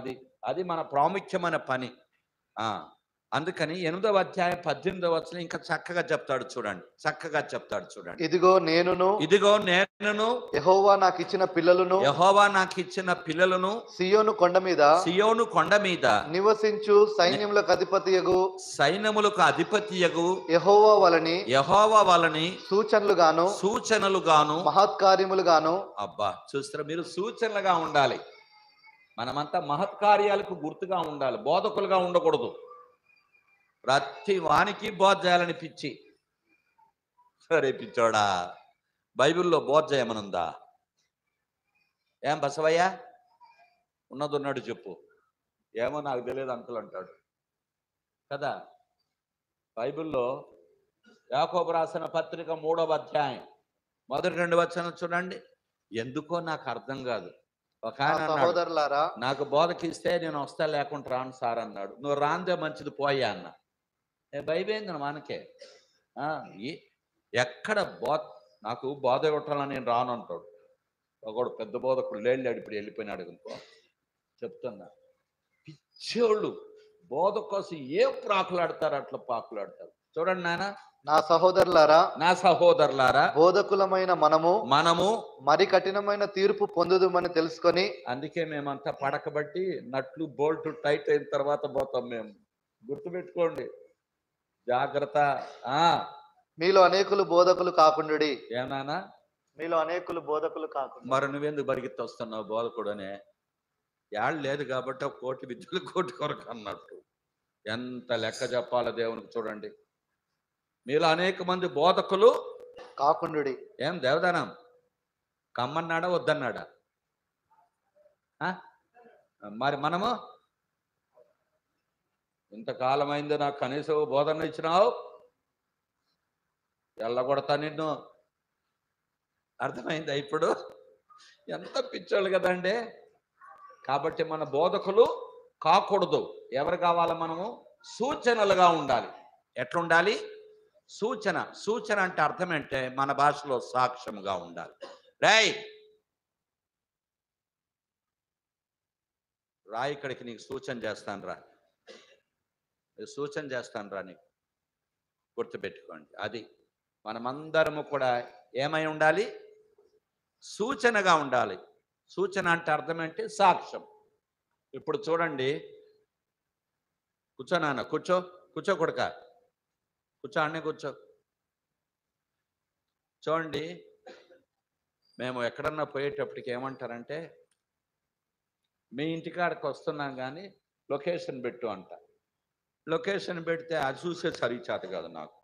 అది మన ప్రాముఖ్యమైన పని. అందుకని 8వ అధ్యాయం 18వ వచనం ఇంకా చక్కగా చెప్తాడు చూడండి. ఇదిగో నేనును యెహోవా నాకు ఇచ్చిన పిల్లలను సియోను కొండ మీద నివసించు సైన్యములకు అధిపతియగు యెహోవా వలని సూచనలు గాను మహత్కార్యములు గాను. అబ్బా, చూస్తారా మీరు? సూచనలుగా ఉండాలి. మనమంతా మహత్కార్యాలకు గుర్తుగా ఉండాలి, బోధకులుగా ఉండకూడదు. ప్రతి వానికి బోధ చేయాలని పిచ్చి. సరే పిచ్చోడా, బైబిల్లో బోధ చేయమనుందా? ఏం బసవయ్య ఉన్నదున్నాడు చెప్పు. ఏమో నాకు తెలియదు అంకుల్ అంటాడు కదా. బైబిల్లో యాకోబు రాసిన పత్రిక 3వ అధ్యాయం మొదటి 2 వచనం చూడండి. ఎందుకో నాకు అర్థం కాదు. ఒక ఆయన సహోదరులారా, నాకు బోధకి ఇస్తే నేను వస్తా, లేకుండా రాను సార్ అన్నాడు. నువ్వు రాందే మంచిది పోయా అన్న. భయమైంది మనకే. ఎక్కడ నాకు బోధ ఇవ్వటాలని నేను రాను అంటాడు. ఒకడు పెద్ద బోధకుడు లేళ్ళాడు, ఇప్పుడు వెళ్ళిపోయినాడు అనుకో. చెప్తున్నా, పిచ్చోళ్ళు బోధ కోసం ఏం ప్రాకులాడతారు, అట్లా పాకులాడతారు. చూడండి నాయన, నా సహోదరులారా బోధకులమైన మనము మరి కఠినమైన తీర్పు పొందుదుమని తెలుసుకొని. అందుకే మేమంతా పడకబట్టి నట్లు బోల్ట్ టైట్ అయిన తర్వాత పోతాం మేము. గుర్తుపెట్టుకోండి, జాగ్రత్త. మీలో అనేకులు బోధకులు కాకుండుడి. ఏనానా? మీలో అనేకులు బోధకులు కాకుండా. మరి నువ్వెందుకు పరిగెత్తి వస్తున్నావు బోధకుడు అనే? యాళ్ళు లేదు కాబట్టి 1 కోటి విద్యలు 1 కోటి కొరకు అన్నట్టు. ఎంత లెక్క చెప్పాలో దేవునికి చూడండి. మీలో అనేక మంది బోధకులు కాకుండుడి. ఏం దేవదానం కమ్మన్నాడా వద్దన్నాడా? మరి మనము ఇంతకాలం అయింది, నాకు కనీసం బోధన ఇచ్చినావు, ఎల్లగొడతా నిన్ను. అర్థమైందా ఇప్పుడు? ఎంత పిచ్చోళ్ళు కదండి. కాబట్టి మన బోధకులు కాకూడదు. ఎవరు కావాలి? మనము సూచనలుగా ఉండాలి. ఎట్లుండాలి? సూచన అంటే అర్థం అంటే మన భాషలో సాక్ష్యముగా ఉండాలి. రా ఇక్కడికి, నీకు సూచన చేస్తాను రా. సూచన చేస్తాను రా నీకు, గుర్తుపెట్టుకోండి. అది మనమందరము కూడా ఏమై ఉండాలి? సూచనగా ఉండాలి. సూచన అంటే అర్థం ఏంటి? సాక్ష్యం. ఇప్పుడు చూడండి, కూర్చో నాన్న, కూర్చో, కూర్చో కొడుక, కూర్చో, అన్నే కూర్చో. చూడండి, మేము ఎక్కడన్నా పోయేటప్పటికి ఏమంటారంటే, మీ ఇంటికాడికి వస్తున్నాం కానీ లొకేషన్ పెట్టు అంట. లొకేషన్ పెడితే అది చూసే సరి చేత కాదు నాకు.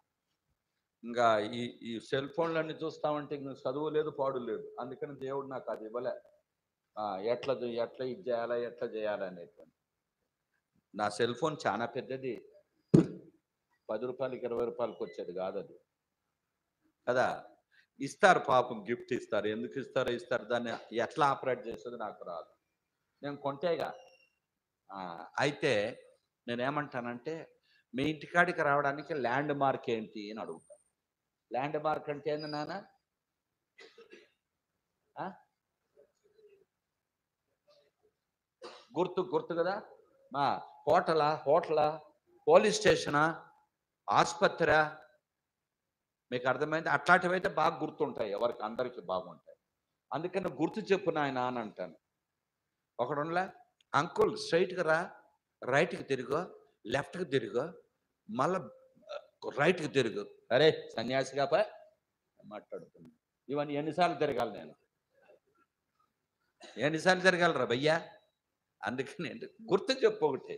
ఇంకా ఈ ఈ సెల్ ఫోన్లన్నీ చూస్తామంటే ఇంక చదువు లేదు, పాడు లేదు. అందుకని దేవుడు నాకు అది ఇవ్వలే. ఎట్లా ఎట్లా ఇది చేయాలా, ఎట్లా చేయాలా అనేటువంటి. నా సెల్ ఫోన్ చాలా పెద్దది, 10 రూపాయలకి 20 రూపాయలకి వచ్చేది కాదు అది, కదా. ఇస్తారు పాపం, గిఫ్ట్ ఇస్తారు. ఎందుకు ఇస్తారో ఇస్తారు, దాన్ని ఎట్లా ఆపరేట్ చేసేది నాకు రాదు. నేను కొంటేగా. అయితే నేనేమంటానంటే, మీ ఇంటికాడికి రావడానికి ల్యాండ్ మార్క్ ఏంటి అని అడుగుతాను. ల్యాండ్ మార్క్ అంటే ఏంది నాన్న? గుర్తు, గుర్తు కదా. హోటలా, పోలీస్ స్టేషనా, ఆసుపత్రా, మీకు అర్థమైంది? అట్లాంటివి అయితే బాగా గుర్తుంటాయి, ఎవరికి అందరికీ బాగుంటాయి. అందుకని గుర్తు చెప్పు నాయన అని అంటాను. ఒకడుండలే, అంకుల్ స్ట్రైట్గా రా, రైట్కి తిరుగు, లెఫ్ట్కి తిరుగు, మళ్ళా రైట్కి తిరుగు. అరే సన్యాసిగా పా మాట్లాడుతుంది. ఇవన్నీ ఎన్నిసార్లు తిరగాలి నేను? ఎన్నిసార్లు తిరగాలరా భయ్యా? అందుకని గుర్తు చెప్పు ఒకటి,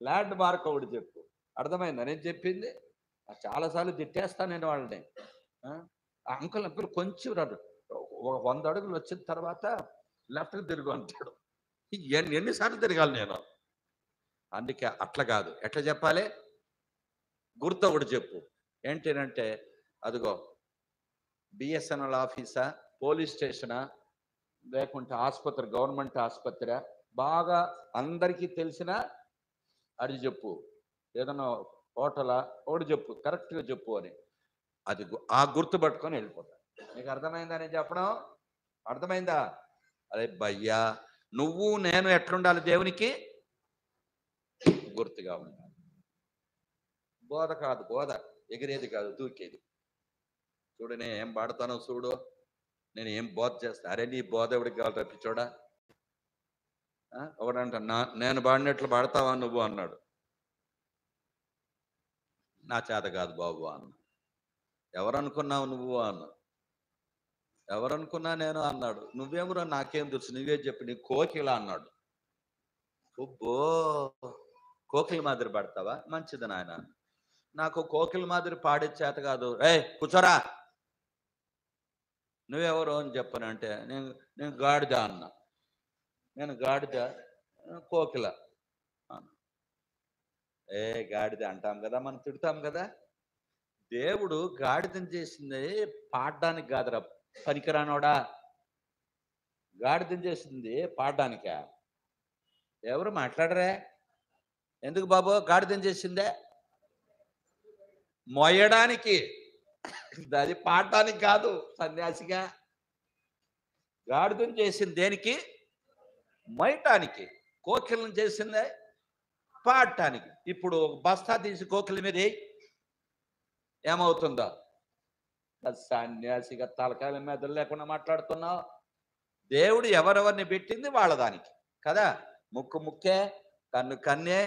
ల్యాండ్ మార్క్ ఒకటి చెప్పు. అర్థమైందా నేను చెప్పింది? చాలాసార్లు తిట్టేస్తాను నేను వాళ్ళని. అంకుల్ కొంచెం రాదు, 100 అడుగులు వచ్చిన తర్వాత లెఫ్ట్కి తిరుగు అంటాడు. ఎన్నిసార్లు తిరగాలి నేను? అందుకే అట్లా కాదు. ఎట్లా చెప్పాలి? గుర్తు ఒకటి చెప్పు. ఏంటంటే, అదిగో బిఎస్ఎన్ఎల్ ఆఫీసా, పోలీస్ స్టేషనా, లేకుంటే ఆసుపత్రి, గవర్నమెంట్ ఆసుపత్రి, బాగా అందరికీ తెలిసిన అది చెప్పు. ఏదన్నా హోటలా ఒకటి చెప్పు, కరెక్ట్గా చెప్పు అని. అది ఆ గుర్తు పట్టుకొని వెళ్ళిపోతా. నీకు అర్థమైందా నేను చెప్పడం? అర్థమైందా? అరే భయ్యా, నువ్వు నేను ఎట్లుండాలి దేవునికి? గుర్తుగా ఉండాలి. బోధ కాదు, బోధ ఎగిరేది కాదు, దూకేది. చూడు నేను ఏం పాడతానో చూడు, నేను ఏం బోధ చేస్తా. అరే నీ బోధ ఎవడికి కావాలి రప్పించోడా? ఒకడంట, నేను పాడినట్లు పాడతావా నువ్వు అన్నాడు. నా చేత కాదు బాబు అన్న. ఎవరనుకున్నావు నువ్వు అన్న. ఎవరనుకున్నా నేను అన్నాడు. నువ్వెవరో నాకేం తెలుసు, నువ్వే చెప్పి. నీ కోకిల అన్నాడు. ఓబ్బో, కోకిల మాదిరి పాడతావా? మంచిది నాయన, నాకు కోకిల మాదిరి పాడే చేత కాదు. కూర్చోరా, నువ్వెవరు అని చెప్పనంటే, నేను గాడిద అన్నా. నేను గాడిద, కోకిల అన్న. గాడిద అంటాం కదా, మనం తిడతాం కదా. దేవుడు గాడిదని చేసింది పాడడానికి కాదురా పనికిరానోడా. గాడిదని చేసింది పాడడానికా? ఎవరు మాట్లాడరే? ఎందుకు బాబు గాడిదని చేసిందే? మొయ్యడానికి, అది పాడటానికి కాదు. సన్యాసిగా గాడిదని చేసింది దేనికి? మొయ్యటానికి. కోకిలను చేసిందే పాడటానికి. ఇప్పుడు బస్తా తీసి కోకిల మీద ఏమవుతుందో? సన్యాసిగా తలకాయల మీద లేకుండా మాట్లాడుతున్నావు. దేవుడు ఎవరెవరిని పెట్టింది వాళ్ళ దానికి కదా. ముక్కు ముక్కే, కన్ను కన్నే,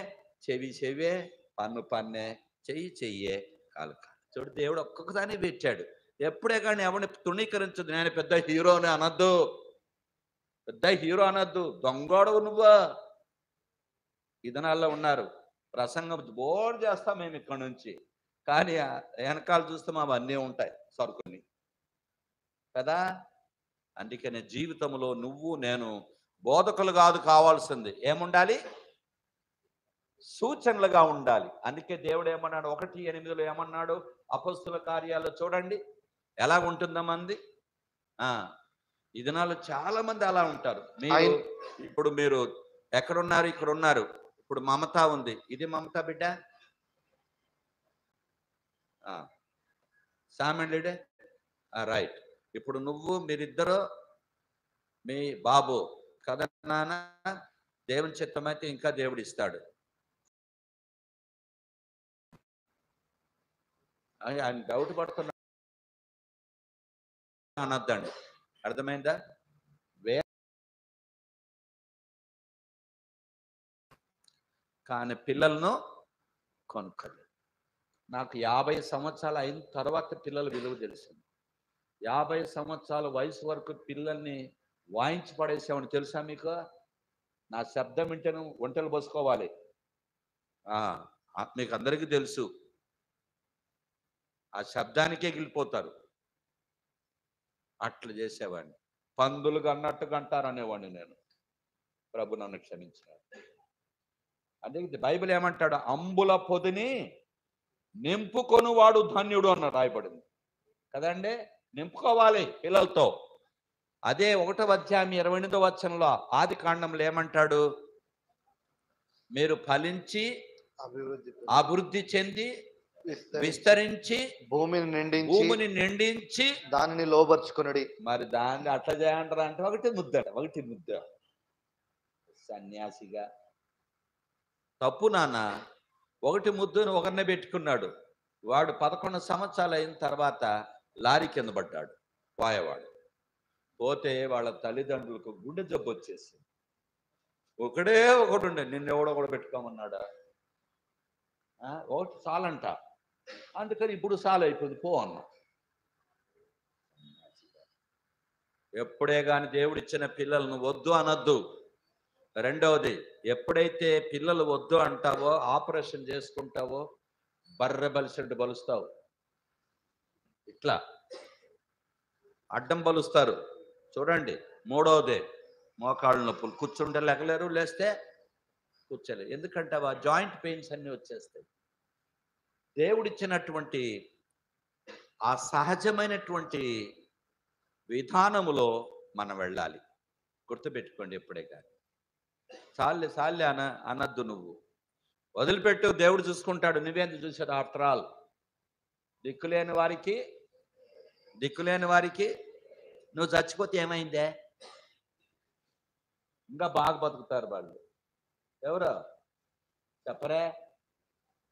చెవి చెవే, పన్ను పన్నే, చెయ్యి చెయ్యే, కాలు కాలు. చూడు దేవుడు ఒక్కొక్కదాన్ని పెట్టాడు. ఎప్పుడే కానీ ఎవరిని తృణీకరించదు. నేను పెద్ద హీరోని అనద్దు, పెద్ద హీరో అనద్దు. దొంగోడవు నువ్వు. ఈ దినాల్లో ఉన్నారు, ప్రసంగం బోర్డు చేస్తాం మేము ఇక్కడ నుంచి, కానీ వెనకాల చూస్తే మా అవన్నీ ఉంటాయి సరుకుని కదా. అందుకనే జీవితంలో నువ్వు నేను బోధకులు కాదు కావాల్సింది, ఏముండాలి? సూచనలుగా ఉండాలి. అందుకే దేవుడు ఏమన్నాడు? 1:8 ఏమన్నాడు? అపొస్తలుల కార్యాల్లో చూడండి ఎలా ఉంటుందో మంది. ఈ దినాల్లో చాలా మంది అలా ఉంటారు. ఇప్పుడు మీరు ఎక్కడున్నారు? ఇక్కడ ఉన్నారు. ఇప్పుడు మమత ఉంది, ఇది మమత బిడ్డ. సామండ్డే రైట్. ఇప్పుడు నువ్వు, మీరిద్దరు, మీ బాబు కదా నాన్న. దేవుని చిత్తమైతే ఇంకా దేవుడు ఇస్తాడు. ఆయన డౌట్ పడుతున్నా అనొద్దండి. అర్థమైందా? కానీ పిల్లలను కొనుక్కోలేదు. నాకు 50 సంవత్సరాలు అయిన తర్వాత పిల్లల విలువ తెలిసింది. 50 సంవత్సరాల వయసు వరకు పిల్లల్ని వాయించి పడేసామని తెలుసా మీకు? నా శబ్దం వింటేను ఒంటెలు పోసుకోవాలి. మీకు అందరికీ తెలుసు. ఆ శబ్దానికే గిలిపోతారు. అట్లా చేసేవాడిని. పందులుగా అన్నట్టుగా అంటారు అనేవాడిని నేను. ప్రభు నన్ను క్షమించాడు. అదే బైబిల్ ఏమంటాడు? అంబుల పొదిని నింపుకొని వాడు ధన్యుడు అన్న రాయబడింది కదండి. నింపుకోవాలి పిల్లలతో. అదే 1వ అధ్యాయం 28వ వచనంలో ఆది కాండంలో ఏమంటాడు? మీరు ఫలించి అభివృద్ధి చెంది విస్తరించి భూమిని నిండించి
దానిని లోబర్చుకొనుడి.
మరి దాన్ని అట్లా చేయంటారు అంటే ఒకటి ముద్ద సన్యాసిగా తప్పు నాన్న. ఒకటి ముద్దును ఒకరినే పెట్టుకున్నాడు. వాడు 11 సంవత్సరాలు అయిన తర్వాత లారీ కింద పడ్డాడు, పోయేవాడు. పోతే వాళ్ళ తల్లిదండ్రులకు గుండె జబ్బు వచ్చేసింది. ఒకటే ఒకటి ఉండే, నిన్నెవడో కూడా పెట్టుకోమన్నాడా? ఒకటి చాలంట. అందుకని ఇప్పుడు చాలు అయిపోయింది, పో అన్నా. ఎప్పుడే కానీ దేవుడిచ్చిన పిల్లలను వద్దు అనొద్దు. రెండవది, ఎప్పుడైతే పిల్లలు వద్దు అంటావో, ఆపరేషన్ చేసుకుంటావో, బర్రె బలిసినట్టు బలుస్తావు. ఇట్లా అడ్డం బలుస్తారు. చూడండి, మూడవదే మోకాళ్ళ నొప్పులు. కూర్చుంటే లెగలేరు, లేస్తే కూర్చోలేరు. ఎందుకంటే ఆ జాయింట్ పెయిన్స్ అన్నీ వచ్చేస్తాయి. దేవుడిచ్చినటువంటి ఆ సహజమైనటువంటి విధానములో మనం వెళ్ళాలి. గుర్తుపెట్టుకోండి. ఎప్పుడే కానీ సాల్లే అనద్దు. నువ్వు వదిలిపెట్టు, దేవుడు చూసుకుంటాడు. నువ్వేందుకు చూసాడు? ఆఫ్టర్ ఆల్ దిక్కులేని వారికి నువ్వు చచ్చిపోతే ఏమైందే? ఇంకా బాగా బతుకుతారు వాళ్ళు. ఎవరో చెప్పరే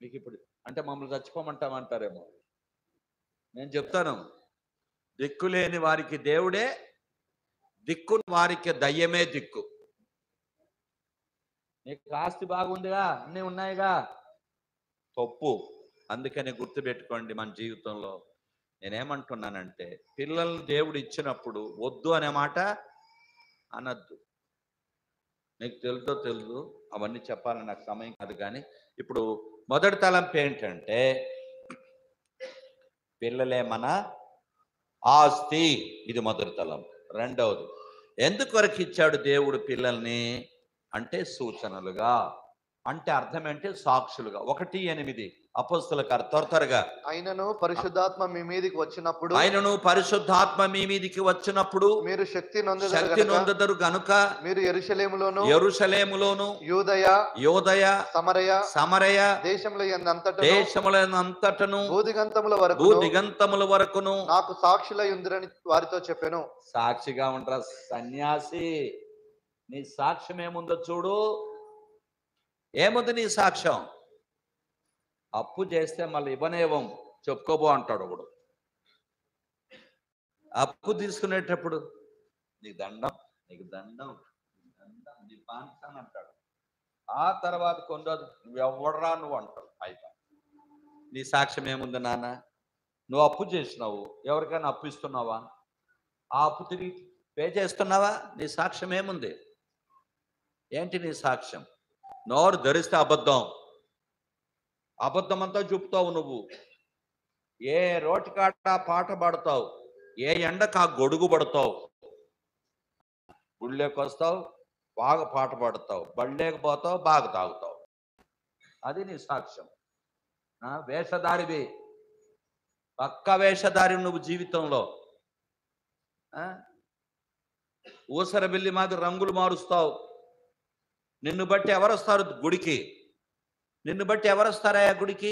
మీకు ఇప్పుడు. అంటే మమ్మల్ని చచ్చిపోమంటామంటారేమో. నేను చెప్తాను, దిక్కులేని వారికి దేవుడే దిక్కు, వారికి దయ్యమే దిక్కు. నీకు ఆస్తి బాగుందిగా, అన్నీ ఉన్నాయిగా, తప్పు. అందుకని గుర్తుపెట్టుకోండి, మన జీవితంలో నేనేమంటున్నానంటే, పిల్లల్ని దేవుడు ఇచ్చినప్పుడు వద్దు అనే మాట అనద్దు. నీకు తెలుసు, అవన్నీ చెప్పాలని నాకు సమయం కాదు. కానీ ఇప్పుడు మొదటి తలంపు ఏంటంటే, పిల్లలే మన ఆస్తి. ఇది మొదటి తలంపు. రెండవది, ఎందుకొరకు ఇచ్చాడు దేవుడు పిల్లల్ని అంటే సూచనలుగా. అంటే అర్థం ఏంటి? సాక్షులుగా. 1:8 అపోస్తల త్వరగా.
ఆయనను పరిశుద్ధాత్మ మీ మీదికి వచ్చినప్పుడు మీరు శక్తి నొందెదరు గనుక మీరు యెరూషలేములోను యూదయ సమరయ దేశములంతటను భూదిగంతముల వరకును నాకు సాక్షులై ఉందిరని వారితో చెప్పాను.
సాక్షిగా ఉంటా సన్యాసి. నీ సాక్ష్యం ఏముందో చూడు. ఏముంది నీ సాక్ష్యం? అప్పు చేస్తే మళ్ళీ ఇవ్వనేవం, చెప్పుకోబో అంటాడు ఒకడు. అప్పు తీసుకునేటప్పుడు నీకు దండం నీ పాన్సాన్ అంటాడు. ఆ తర్వాత కొన్ని రోజులు నువ్వెవడరా నువ్వు అంటావు. అయిపోయి నీ సాక్ష్యం ఏముంది నాన్న? నువ్వు అప్పు చేసినావు, ఎవరికైనా అప్పు ఇస్తున్నావా? ఆ అప్పు తిరిగి పే చేస్తున్నావా? నీ సాక్ష్యం ఏముంది? ఏంటి నీ సాక్ష్యం? నోరు ధరిస్తే అబద్ధమంతా చూపుతావు నువ్వు. ఏ రోటికాట పాట పాడతావు, ఏ ఎండకు ఆ గొడుగు పడతావు. గుళ్ళేకి వస్తావు, బాగా పాట పాడతావు. బళ్ళేకపోతావు, బాగా తాగుతావు. అది నీ సాక్ష్యం. వేషధారివి, పక్క వేషధారి నువ్వు జీవితంలో. ఊసర బిల్లి మాదిరి రంగులు మారుస్తావు. నిన్ను బట్టి ఎవరు వస్తారు గుడికి? నిన్ను బట్టి ఎవరు వస్తారా గుడికి?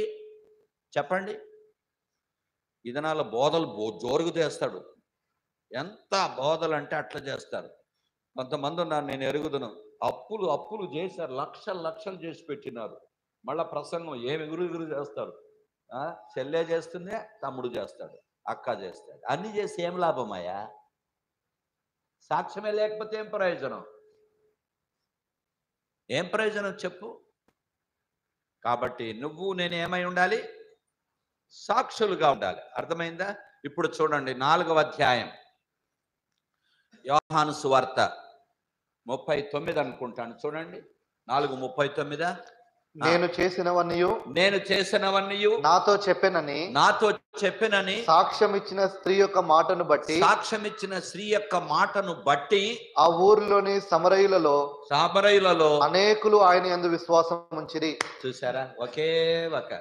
చెప్పండి. ఇదనాల బోధలు జోరుగు చేస్తాడు. ఎంత బోధలు అంటే అట్లా చేస్తారు. కొంతమంది ఉన్నారు, నేను ఎరుగుదును, అప్పులు చేశారు, లక్షలు చేసి పెట్టినారు. మళ్ళా ప్రసంగం ఏమి ఎగురు చేస్తారు. చెల్లె చేస్తుంది, తమ్ముడు చేస్తాడు, అక్క చేస్తాడు, అన్నీ చేసి ఏం లాభమయ్యా? సాక్ష్యమే లేకపోతే ఏం ప్రయోజనం? ఏం ప్రయోజనం చెప్పు? కాబట్టి నువ్వు నేను ఏమై ఉండాలి? సాక్షులుగా ఉండాలి. అర్థమైందా? ఇప్పుడు చూడండి 4వ అధ్యాయం యోహాను సువార్త 39 అనుకుంటాను, చూడండి. 4:39.
నేను చేసినవన్నీ నాతో చెప్పెనని సాక్ష్యం ఇచ్చిన స్త్రీ యొక్క మాటను బట్టి ఆ ఊరిలోని సమరయులలో అనేకులు ఆయన యందు విశ్వాసం ఉంచిరి.
చూసారా? ఒకే ఒక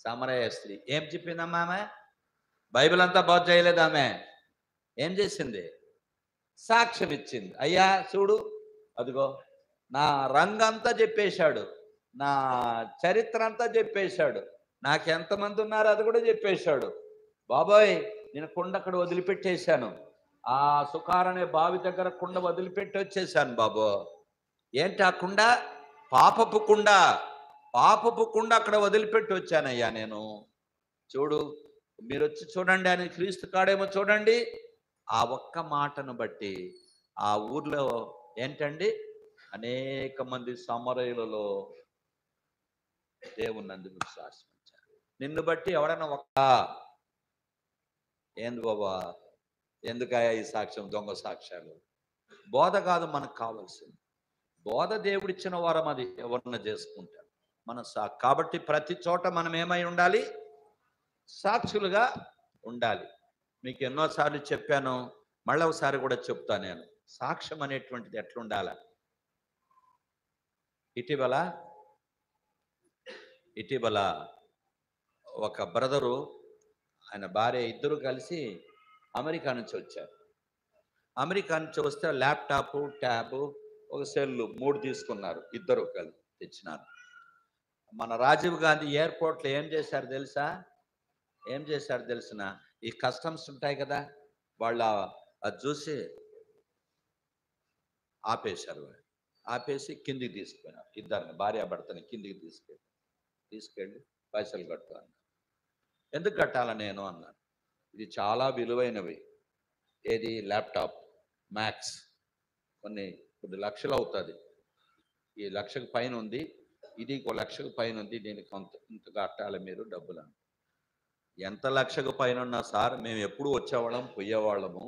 సమరయ స్త్రీ ఏం చెప్పిందమ్మా? ఆమె బైబిల్ అంతా బాగు చేయలేదు. ఆమె ఏం చేసింది? సాక్ష్యం ఇచ్చింది. అయ్యా చూడు, అదిగో నా రంగంతా చెప్పేశాడు, నా చరిత్ర అంతా చెప్పేశాడు, నాకు ఎంతమంది ఉన్నారు అది కూడా చెప్పేశాడు. బాబోయ్, నేను కుండ అక్కడ వదిలిపెట్టేశాను, ఆ సుకారనే బావి దగ్గర కుండ వదిలిపెట్టి వచ్చేసాను బాబు. ఏంటి ఆ కుండ? పాపపు కుండ. పాపపు కుండ అక్కడ వదిలిపెట్టి వచ్చానయ్యా నేను. చూడు, మీరు వచ్చి చూడండి, అని క్రీస్తు కాడేమో చూడండి. ఆ ఒక్క మాటను బట్టి ఆ ఊర్లో ఏంటండి, అనేక మంది సమరయులలో దేవునందు విశ్వాసించారు. నిన్ను బట్టి ఎవడన్నా ఏంది బాబా, ఎందుకయ్యా ఈ సాక్ష్యం? దొంగ సాక్ష్యాలు. బోధ కాదు మనకు కావాల్సింది. బోధ దేవుడిచ్చిన వారం, అది ఎవరన్నా చేసుకుంటారు మన కాబట్టి ప్రతి చోట మనం ఏమై ఉండాలి? సాక్షులుగా ఉండాలి. మీకు ఎన్నోసార్లు చెప్పాను, మళ్ళీ ఒకసారి కూడా చెప్తా. నేను సాక్ష్యం అనేటువంటిది ఎట్లుండాల? ఇటీవల ఒక బ్రదరు, ఆయన భార్య ఇద్దరు కలిసి అమెరికా నుంచి వచ్చారు. అమెరికా నుంచి వస్తే ల్యాప్టాప్, ట్యాబ్, ఒక సెల్లు 3 తీసుకున్నారు. ఇద్దరు కలిసి తెచ్చినారు. మన రాజీవ్ గాంధీ ఎయిర్పోర్ట్లో ఏం చేశారు తెలిసిన? ఈ కస్టమ్స్ ఉంటాయి కదా, వాళ్ళు అది చూసి ఆపేశారు. ఆపేసి కిందికి తీసుకుపోయినారు. ఇద్దరిని, భార్యాభర్తని కిందికి తీసుకెళ్ళి పైసలు కట్టు అన్నారు. ఎందుకు కట్టాలా నేను అన్నాను. ఇది చాలా విలువైనవి. ఏది? ల్యాప్టాప్ మ్యాక్స్, కొన్ని లక్షలు అవుతుంది. ఈ 1,00,000 పైన ఉంది, ఇది 1,00,000 పైన ఉంది, దీనికి ఇంత కట్టాలి మీరు డబ్బులు. ఎంత 1,00,000 పైన ఉన్నా సార్, మేము ఎప్పుడు వచ్చేవాళ్ళం పోయేవాళ్ళము,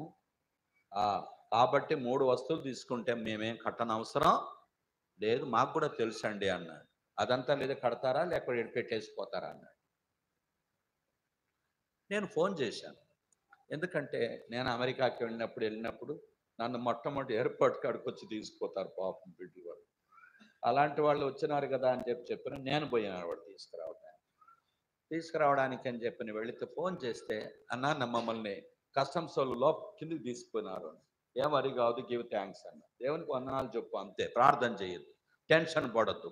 కాబట్టి 3 వస్తువులు తీసుకుంటే మేమేం కట్టనవసరం లేదు, మాకు కూడా తెలుసండి అన్నాడు. అదంతా లేదా కడతారా లేకపోతే పెట్టేసిపోతారా అన్నాడు. నేను ఫోన్ చేశాను, ఎందుకంటే నేను అమెరికాకి వెళ్ళినప్పుడు నన్ను మొట్టమొదటి ఎయిర్పోర్ట్ కాడికి వచ్చి తీసుకుపోతారు పాపం బిడ్డలు వాళ్ళు. అలాంటి వాళ్ళు వచ్చినారు కదా అని చెప్పిన నేను పోయినాను వాడు తీసుకురావడానికి అని చెప్పిన వెళితే ఫోన్ చేస్తే, అన్న మమ్మల్ని కస్టమ్స్ వాళ్ళు కిందికి తీసుకుపోయినారు. ఏం వరి కాదు, గివ్ థ్యాంక్స్ అన్న. దేవునికి వందనాలు చెప్పు, అంతే. ప్రార్థన చేయొద్దు, టెన్షన్ పడద్దు.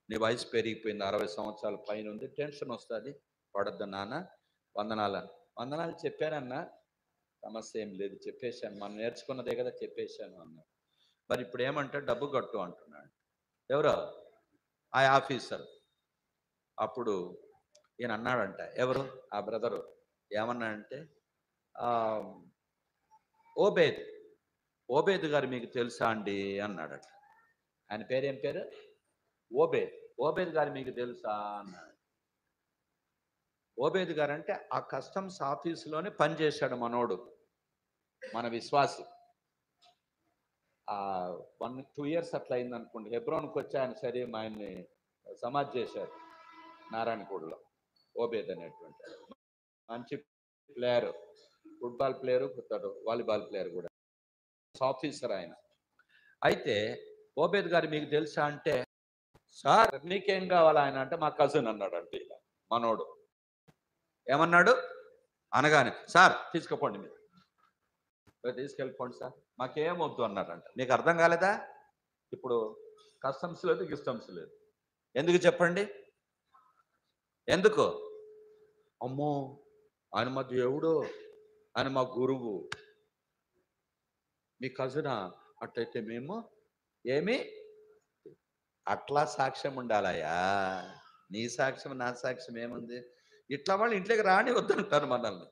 నీ వయసు పెరిగిపోయింది, 60 సంవత్సరాల పైన ఉంది, టెన్షన్ వస్తుంది, పడద్దు నాన్న, వందనాలు చెప్పానన్నా, సమస్య ఏం లేదు, చెప్పేశాను, మనం నేర్చుకున్నదే కదా చెప్పేశాను అన్నాడు. మరి ఇప్పుడు ఏమంటే డబ్బు కట్టు అంటున్నాడు. ఎవరో ఆ ఆఫీసర్. అప్పుడు ఈయన అన్నాడంట, ఎవరు? ఆ బ్రదరు ఏమన్నాడంటే, ఓబేద్ గారు మీకు తెలుసా అండి అన్నాడట. ఆయన పేరు ఏం పేరు? ఓబేద్ గారు మీకు తెలుసా అన్నాడు. ఓబేద్ గారు అంటే ఆ కస్టమ్స్ ఆఫీసులోనే పనిచేశాడు మనోడు, మన విశ్వాసి. 1-2 ఇయర్స్ అట్లా అయింది అనుకోండి. హెబ్రోన్కి వచ్చి ఆయన శరీరం ఆయన్ని సమాధి చేశారు నారాయణగూడలో. ఓబేద్ అనేటువంటి మంచి player, football player, volleyball player కూడా, ఆఫీసర్ ఆయన. అయితే ఓబేద్ గారు మీకు తెలుసా అంటే, సార్ మీకేం కావాలి ఆయన అంటే, మా కజిన్ అన్నాడంటే. ఇలా మనోడు ఏమన్నాడు అనగానే, సార్ తీసుకుపోండి, మీరు తీసుకెళ్ళిపోండి సార్, మాకేం వద్దు అన్నాడంట. నీకు అర్థం కాలేదా? ఇప్పుడు కస్టమ్స్ లేదు, గిస్టమ్స్ లేదు. ఎందుకు చెప్పండి? ఎందుకు? అమ్మో, ఆయన మా దేవుడు, ఆయన మా గురువు, మీ కజినా? అట్లయితే మేము అట్లా సాక్ష్యం ఉండాలయ్యా. నీ సాక్ష్యం నా సాక్ష్యం ఏముంది? ఇట్లా వాళ్ళు ఇంట్లోకి రాని వద్దంటారు మనల్ని.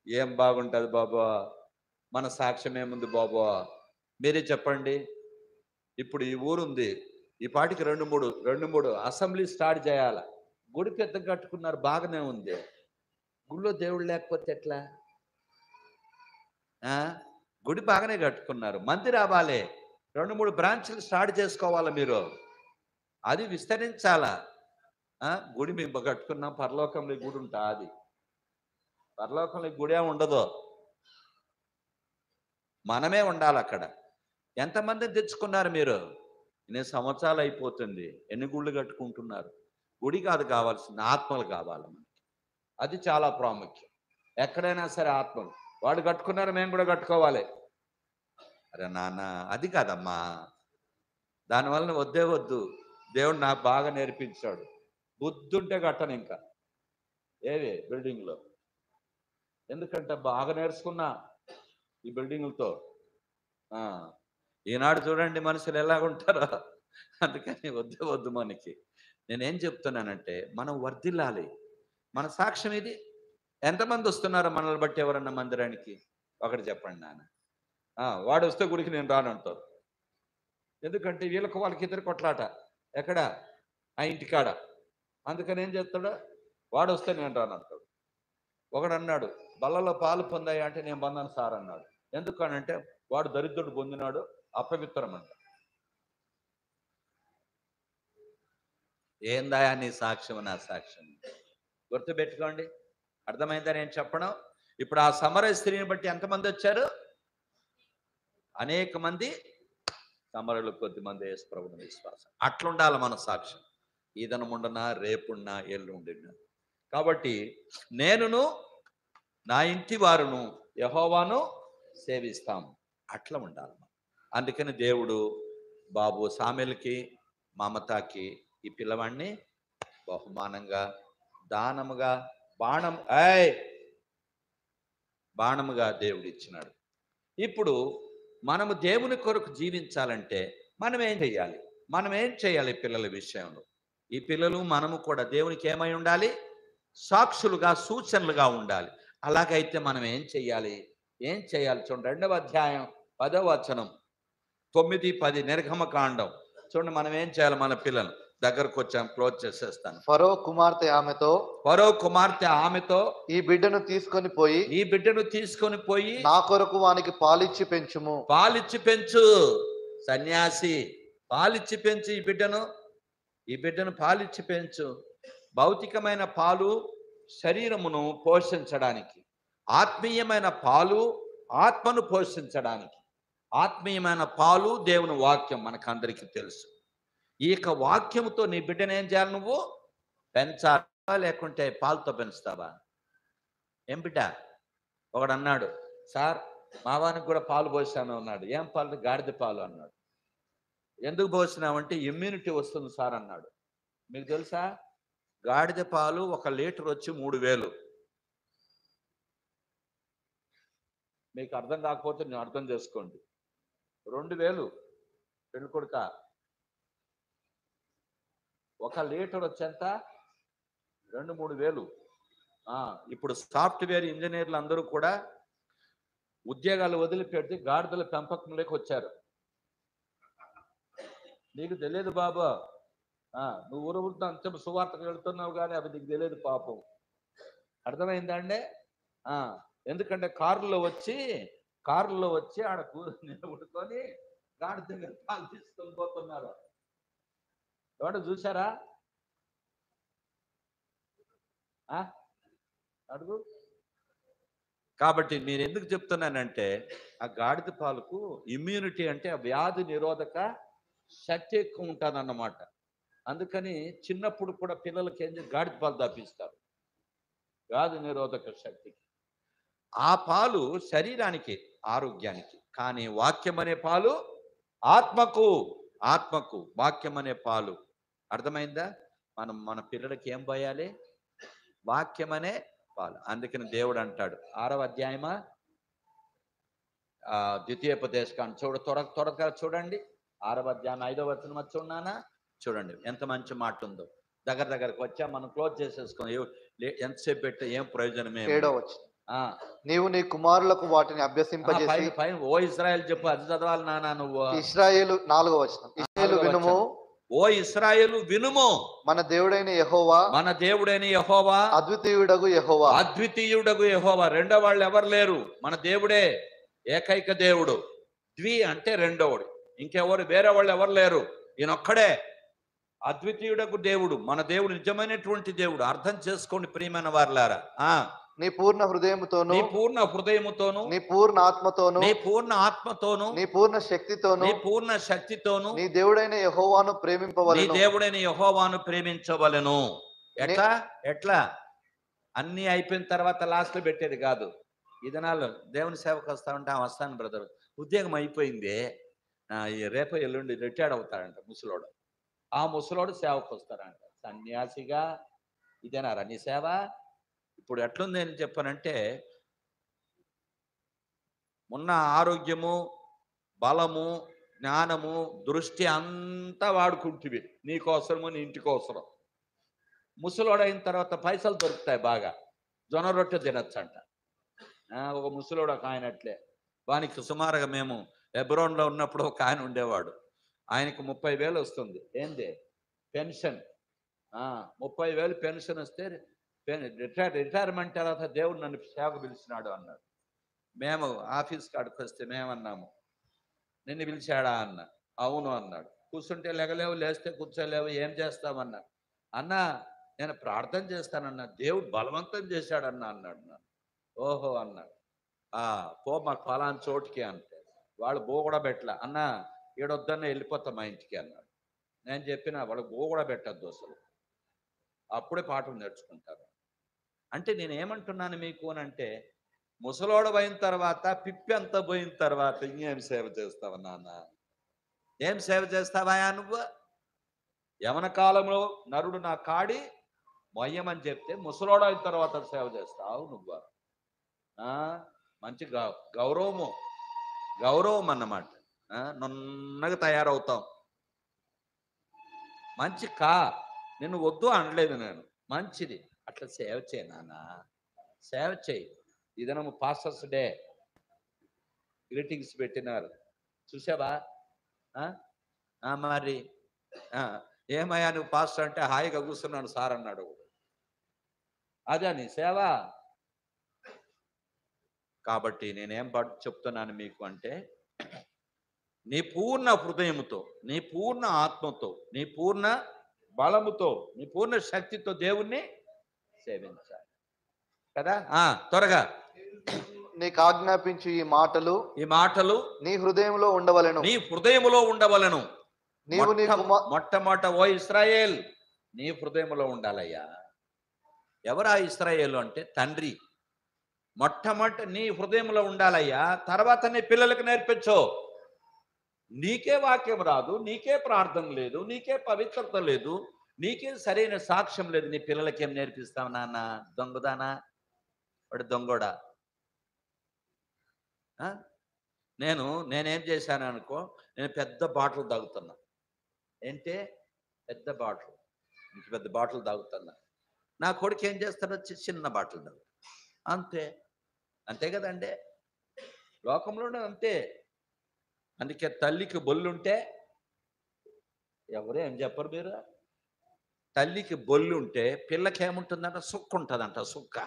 ఏం బాగుంటది బాబా, మన సాక్ష్యం ఏముంది బాబా, మీరే చెప్పండి. ఇప్పుడు ఈ ఊరుంది, ఈ పాటికి రెండు మూడు అసెంబ్లీ స్టార్ట్ చేయాల. గుడి పెద్ద కట్టుకున్నారు, బాగానే ఉంది. గుడిలో దేవుడు లేకపోతే ఎట్లా? ఆ? గుడి బాగానే కట్టుకున్నారు, మంది రావాలే. 2 3 బ్రాంచ్లు స్టార్ట్ చేసుకోవాలా మీరు, అది విస్తరించాలా. గుడి మేము కట్టుకున్నాం, పరలోకంలో గుడి ఉంటా, అది పరలోకంలో గుడే ఉండదు, మనమే ఉండాలి అక్కడ. ఎంతమందిని తెచ్చుకున్నారు మీరు? ఎన్ని సంవత్సరాలు అయిపోతుంది, ఎన్ని గుళ్ళు కట్టుకుంటున్నారు? గుడి కాదు కావాల్సింది, ఆత్మలు కావాలి మనకి. అది చాలా ప్రాముఖ్యం. ఎక్కడైనా సరే ఆత్మలు, వాడు కట్టుకున్నారు మేము కూడా కట్టుకోవాలి. అరే నాన్న, అది కాదమ్మా, దానివల్ల వద్దే వద్దు. దేవుడు నాకు బాగా నేర్పించాడు, బుద్ధి ఉంటే కట్టను ఇంకా ఏవి బిల్డింగ్లో. ఎందుకంటే బాగా నేర్చుకున్నా ఈ బిల్డింగులతో. ఈనాడు చూడండి మనుషులు ఎలాగుంటారో. అందుకని వద్దే వద్దు మనకి. నేనేం చెప్తున్నానంటే మనం వర్ధిల్లాలి. మన సాక్ష్యం ఇది. ఎంతమంది వస్తున్నారు మనల్ని బట్టి ఎవరన్నా మందిరానికి? ఒకటి చెప్పండి నాన్న. వాడు వస్తే గుడికి నేను రానంటారు. ఎందుకంటే వాళ్ళకి ఇద్దరు కొట్లాట. ఎక్కడ? ఆ ఇంటికాడ. అందుకని ఏం చేస్తాడు, వాడు వస్తే నేను రానంటాడు. ఒకడు అన్నాడు, బల్లలో పాలు పొందాయా అంటే నేను పొందాను సార్ అన్నాడు. ఎందుకనంటే వాడు దరిద్రుడు పొందినాడు, అపవిత్రం అంట. ఏందాయా నీ సాక్ష్యం, నా సాక్ష్యం? గుర్తుపెట్టుకోండి. అర్థమైందా నేను చెప్పడం? ఇప్పుడు ఆ సమరయ స్త్రీని బట్టి ఎంతమంది వచ్చారు? అనేక మంది సమరలు, కొద్దిమంది యేసు ప్రభువుని విశ్వాసం. అట్లుండాలి మన సాక్ష్యం. ఈ దినముండనా, రేపున్నా, ఎల్లుండినా. కాబట్టి నేనును నా ఇంటి వారును యెహోవాను సేవిస్తాం, అట్లా ఉండాలి. అందుకని దేవుడు బాబు సామెలకి, మమతాకి ఈ పిల్లవాడిని బహుమానంగా, దానముగా, బాణముగా దేవుడు ఇచ్చినాడు. ఇప్పుడు మనము దేవుని కొరకు జీవించాలంటే మనం ఏం చేయాలి పిల్లల విషయంలో? ఈ పిల్లలు మనము కూడా దేవునికి ఏమై ఉండాలి? సాక్షులుగా, సూచనలుగా ఉండాలి. అలాగైతే మనం ఏం చేయాలి చూడండి, 2వ అధ్యాయం 10వ వచనం, 9, 10 నిర్గమకాండం చూడండి. మనం ఏం చేయాలి? మన పిల్లలు దగ్గరకు వచ్చాం, క్లోజ్ చేసేస్తాను.
ఫరో కుమార్తె ఆమెతో ఈ బిడ్డను తీసుకొని పోయి నా కొరకు వానికి పాలిచ్చి పెంచు. సన్యాసి, పాలిచ్చి పెంచు ఈ బిడ్డను పాలిచ్చి పెంచు. భౌతికమైన పాలు శరీరమును పోషించడానికి, ఆత్మీయమైన పాలు ఆత్మను పోషించడానికి. ఆత్మీయమైన పాలు దేవుని వాక్యం మనకందరికీ తెలుసు. ఈ యొక్క వాక్యముతో నీ బిడ్డను ఏం చేయాలి? నువ్వు పెంచాలా, లేకుంటే పాలతో పెంచుతావా? ఏం బిడ్డ? ఒకడు అన్నాడు, సార్ మా వానికి కూడా పాలు పోసాను అన్నాడు. ఏం పాలు? గాడిద పాలు అన్నాడు. ఎందుకు పోసినామంటే ఇమ్యూనిటీ వస్తుంది సార్ అన్నాడు. మీకు తెలుసా, గాడిద పాలు 1 లీటర్ వచ్చి 3000. మీకు అర్థం కాకపోతే నేను అర్థం చేసుకోండి. 2000 పెళ్ళి కొడుక, 1 లీటర్ వచ్చేంత 2-3 వేలు. ఇప్పుడు సాఫ్ట్వేర్ ఇంజనీర్లు అందరూ కూడా ఉద్యోగాలు వదిలిపెట్టి గాడిదల పెంపకంలోకి వచ్చారు. నీకు తెలియదు బాబా, నువ్వు ఊరుతో అంత సువార్తకు వెళ్తున్నావు కానీ అవి నీకు తెలియదు పాపం. అర్థమైందా అండి? ఎందుకంటే కారులో వచ్చి ఆడ నిలబడుకొని గాడిద దగ్గర పాలు తీసుకొని పోతున్నారు. ఎవడు చూసారా? అడుగు. కాబట్టి నేను ఎందుకు చెప్తున్నానంటే, ఆ గాడిద పాలకు ఇమ్యూనిటీ అంటే ఆ వ్యాధి నిరోధక శక్తి ఎక్కువ ఉంటుంది అన్నమాట. అందుకని చిన్నప్పుడు కూడా పిల్లలకి ఏం చేసి గాడిద పాలు దాపిస్తారు, వ్యాధి నిరోధక శక్తికి. ఆ పాలు శరీరానికి, ఆరోగ్యానికి. కానీ వాక్యం అనే పాలు ఆత్మకు. వాక్యం అనే పాలు. అర్థమైందా? మనం మన పిల్లలకి ఏం పోయాలి? వాక్యం అనే పాలు. అందుకని దేవుడు అంటాడు, 6వ అధ్యాయమా ద్వితీయోపదేశకాండం త్వరగా చూడండి. 6వ అధ్యాయం 5వ వచనం చూడనానా? చూడండి ఎంత మంచి మాట ఉందో.
దగ్గరకు వచ్చా, మనం క్లోజ్ చేసేసుకోం. ఎంతసేపు పెట్టి ఏం ప్రయోజనమే.
7వ వచనం. నీవు నీ కుమారులకు వాటిని అభ్యసింపజేసి
పైన ఓ ఇశ్రాయేలు చెప్పు, అది చదవాలి నాన్న నువ్వు.
ఇశ్రాయేలు 4వ వచనం. ఇశ్రాయేలు వినుము,
ఓ ఇశ్రాయేలు వినుము,
మన దేవుడైన యెహోవా అద్వితీయుడగు
యెహోవా. రెండో వాళ్ళు ఎవరు లేరు, మన దేవుడే ఏకైక దేవుడు. ద్వి అంటే రెండోడు, ఇంకెవరు వేరే వాళ్ళు ఎవరు లేరు, ఈయనొక్కడే అద్వితీయుడకు దేవుడు. మన దేవుడు నిజమైనటువంటి దేవుడు. అర్థం చేసుకోండి ప్రియమైన వారులారా.
నీ పూర్ణ హృదయముతోను,
నీ పూర్ణ
నీ పూర్ణ ఆత్మతోను,
నీ
పూర్ణ శక్తితోను నీ దేవుడైన యెహోవాను
ప్రేమించవలెను. ఎట్లా అన్ని అయిపోయిన తర్వాత లాస్ట్ లో పెట్టేది కాదు. ఈ దినాల్లో దేవుని సేవకు వస్తా ఉంటే వస్తాను బ్రదర్, ఉద్యోగం అయిపోయింది, రేపు ఎల్లుండి రిటైర్డ్ అవుతాడంట ముసలోడు. ఆ ముసలోడు సేవకు వస్తారంట. సన్యాసిగా ఇదేనారా నీ సేవ? ఇప్పుడు ఎట్లుంది అని చెప్పానంటే, ఉన్న ఆరోగ్యము, బలము, జ్ఞానము, దృష్టి అంతా వాడుకుంటువి నీకోసరము, నీ ఇంటి కోసరం. ముసలోడు అయిన తర్వాత పైసలు దొరుకుతాయి బాగా, జొన్న రొట్టె తినచ్చంట. ఒక ముసలోడు ఒక ఆయన అట్లే, వానికి సుమారుగా మేము హెబ్రోన్లో ఉన్నప్పుడు ఒక ఆయన ఉండేవాడు, ఆయనకు 30,000 వస్తుంది. ఏంది పెన్షన్, 30,000 పెన్షన్ వస్తే రిటైర్మెంట్ తర్వాత దేవుడు నన్ను సేవకు పిలిచినాడు అన్నాడు. మేము ఆఫీస్ కాడికి వస్తే మేమన్నాము, నిన్ను పిలిచాడా అన్న. అవును అన్నాడు. కూర్చుంటే లెగలేవు, లేస్తే కూర్చోలేవు, ఏం చేస్తామన్నా. అన్నా నేను ప్రార్థన చేస్తానన్నా, దేవుడు బలవంతం చేశాడన్నా అన్నాడు. ఓహో అన్నాడు. పో మాకు ఫలానా చోటుకి అంటే, వాళ్ళు బో కూడా పెట్టలే. అన్నా ఈడొద్దన్న వెళ్ళిపోతాం మా ఇంటికి అన్నాడు. నేను చెప్పిన వాళ్ళకి బో కూడా పెట్టద్దు అసలు, అప్పుడే పాఠం నేర్చుకుంటారు. అంటే నేను ఏమంటున్నాను మీకు అని అంటే, ముసలోడు పోయిన తర్వాత, పిప్పి అంతా పోయిన తర్వాత ఇంకేం సేవ చేస్తావా నాన్న? ఏం సేవ చేస్తావా నువ్వు? యవన కాలంలో నరుడు నా కాడి మొయ్యమని చెప్తే, ముసలోడు అయిన తర్వాత సేవ చేస్తావు నువ్వు. మంచి గౌరవం అన్నమాట. నున్నగా తయారవుతాం. మంచి నిన్ను వద్దు అనలేదు నేను, మంచిది. అట్లా సేవ చేయి నాన్న, సేవ చేయి. ఇదనము పాస్టర్స్ డే గ్రీటింగ్స్ పెట్టినారు, చూసావా? మరి ఏమయ్యా నువ్వు పాస్టర్ అంటే, హాయిగా కూర్చున్నాను సార్ అన్నాడు. అదే నీ సేవ. కాబట్టి నేనేం చెప్తున్నాను మీకు అంటే, నీ పూర్ణ హృదయముతో, నీ పూర్ణ ఆత్మతో, నీ పూర్ణ బలముతో, నీ పూర్ణ శక్తితో దేవుణ్ణి సేవించాలి కదా. త్వరగా
నీకు ఆజ్ఞాపించు ఈ మాటలు నీ హృదయంలో
ఉండవలెను. మొట్టమొదట ఓ ఇశ్రాయేల్, నీ హృదయంలో ఉండాలయ్యా. ఎవరా ఇశ్రాయేలు అంటే తండ్రి. మొట్టమొదట నీ హృదయంలో ఉండాలయ్యా. తర్వాత నీ పిల్లలకు నేర్పించు. నీకే వాక్యం రాదు, నీకే ప్రార్థన లేదు, నీకే పవిత్రత లేదు, నీకే సరైన సాక్ష్యం లేదు, నీ పిల్లలకి ఏం నేర్పిస్తావు నాన్న? దొంగదానా, వాడు దొంగోడా? నేనేం చేశాను అనుకో, నేను పెద్ద బాటిల్ తాగుతున్నా. ఏంటే పెద్ద బాటిల్ తాగుతున్నా. నా కొడుకు ఏం చేస్తాడో చిన్న బాటిల్ తాగుతా. అంతే కదండి, లోకంలోనే అంతే. అందుకే తల్లికి బొల్లుంటే ఎవరు ఏం చెప్పరు మీరు. తల్లికి బొల్లుంటే పిల్లకి ఏముంటుందంట? సుక్క ఉంటుందంట. సుక్క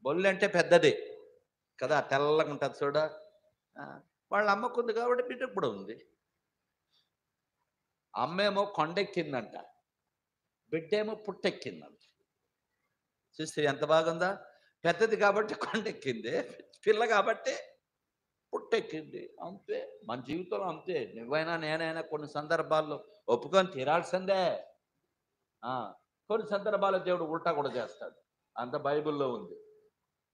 బొల్లు అంటే పెద్దది కదా, తెల్లగా ఉంటుంది చూడ. వాళ్ళ అమ్మకుంది కాబట్టి బిడ్డకు కూడా ఉంది. అమ్మేమో కొండెక్కిందంట, బిడ్డేమో పుట్టెక్కిందంట. చూస్తే ఎంత బాగుందా? పెద్దది కాబట్టి కొండెక్కింది, పిల్ల కాబట్టి పుట్టెక్కింది. అంతే మన జీవితంలో అంతే. నువ్వైనా నేనైనా కొన్ని సందర్భాల్లో ఒప్పుకొని తీరాల్సిందే. కొన్ని సందర్భాల్లో దేవుడు ఉల్టా కూడా చేస్తాడు. అంత బైబిల్లో ఉంది.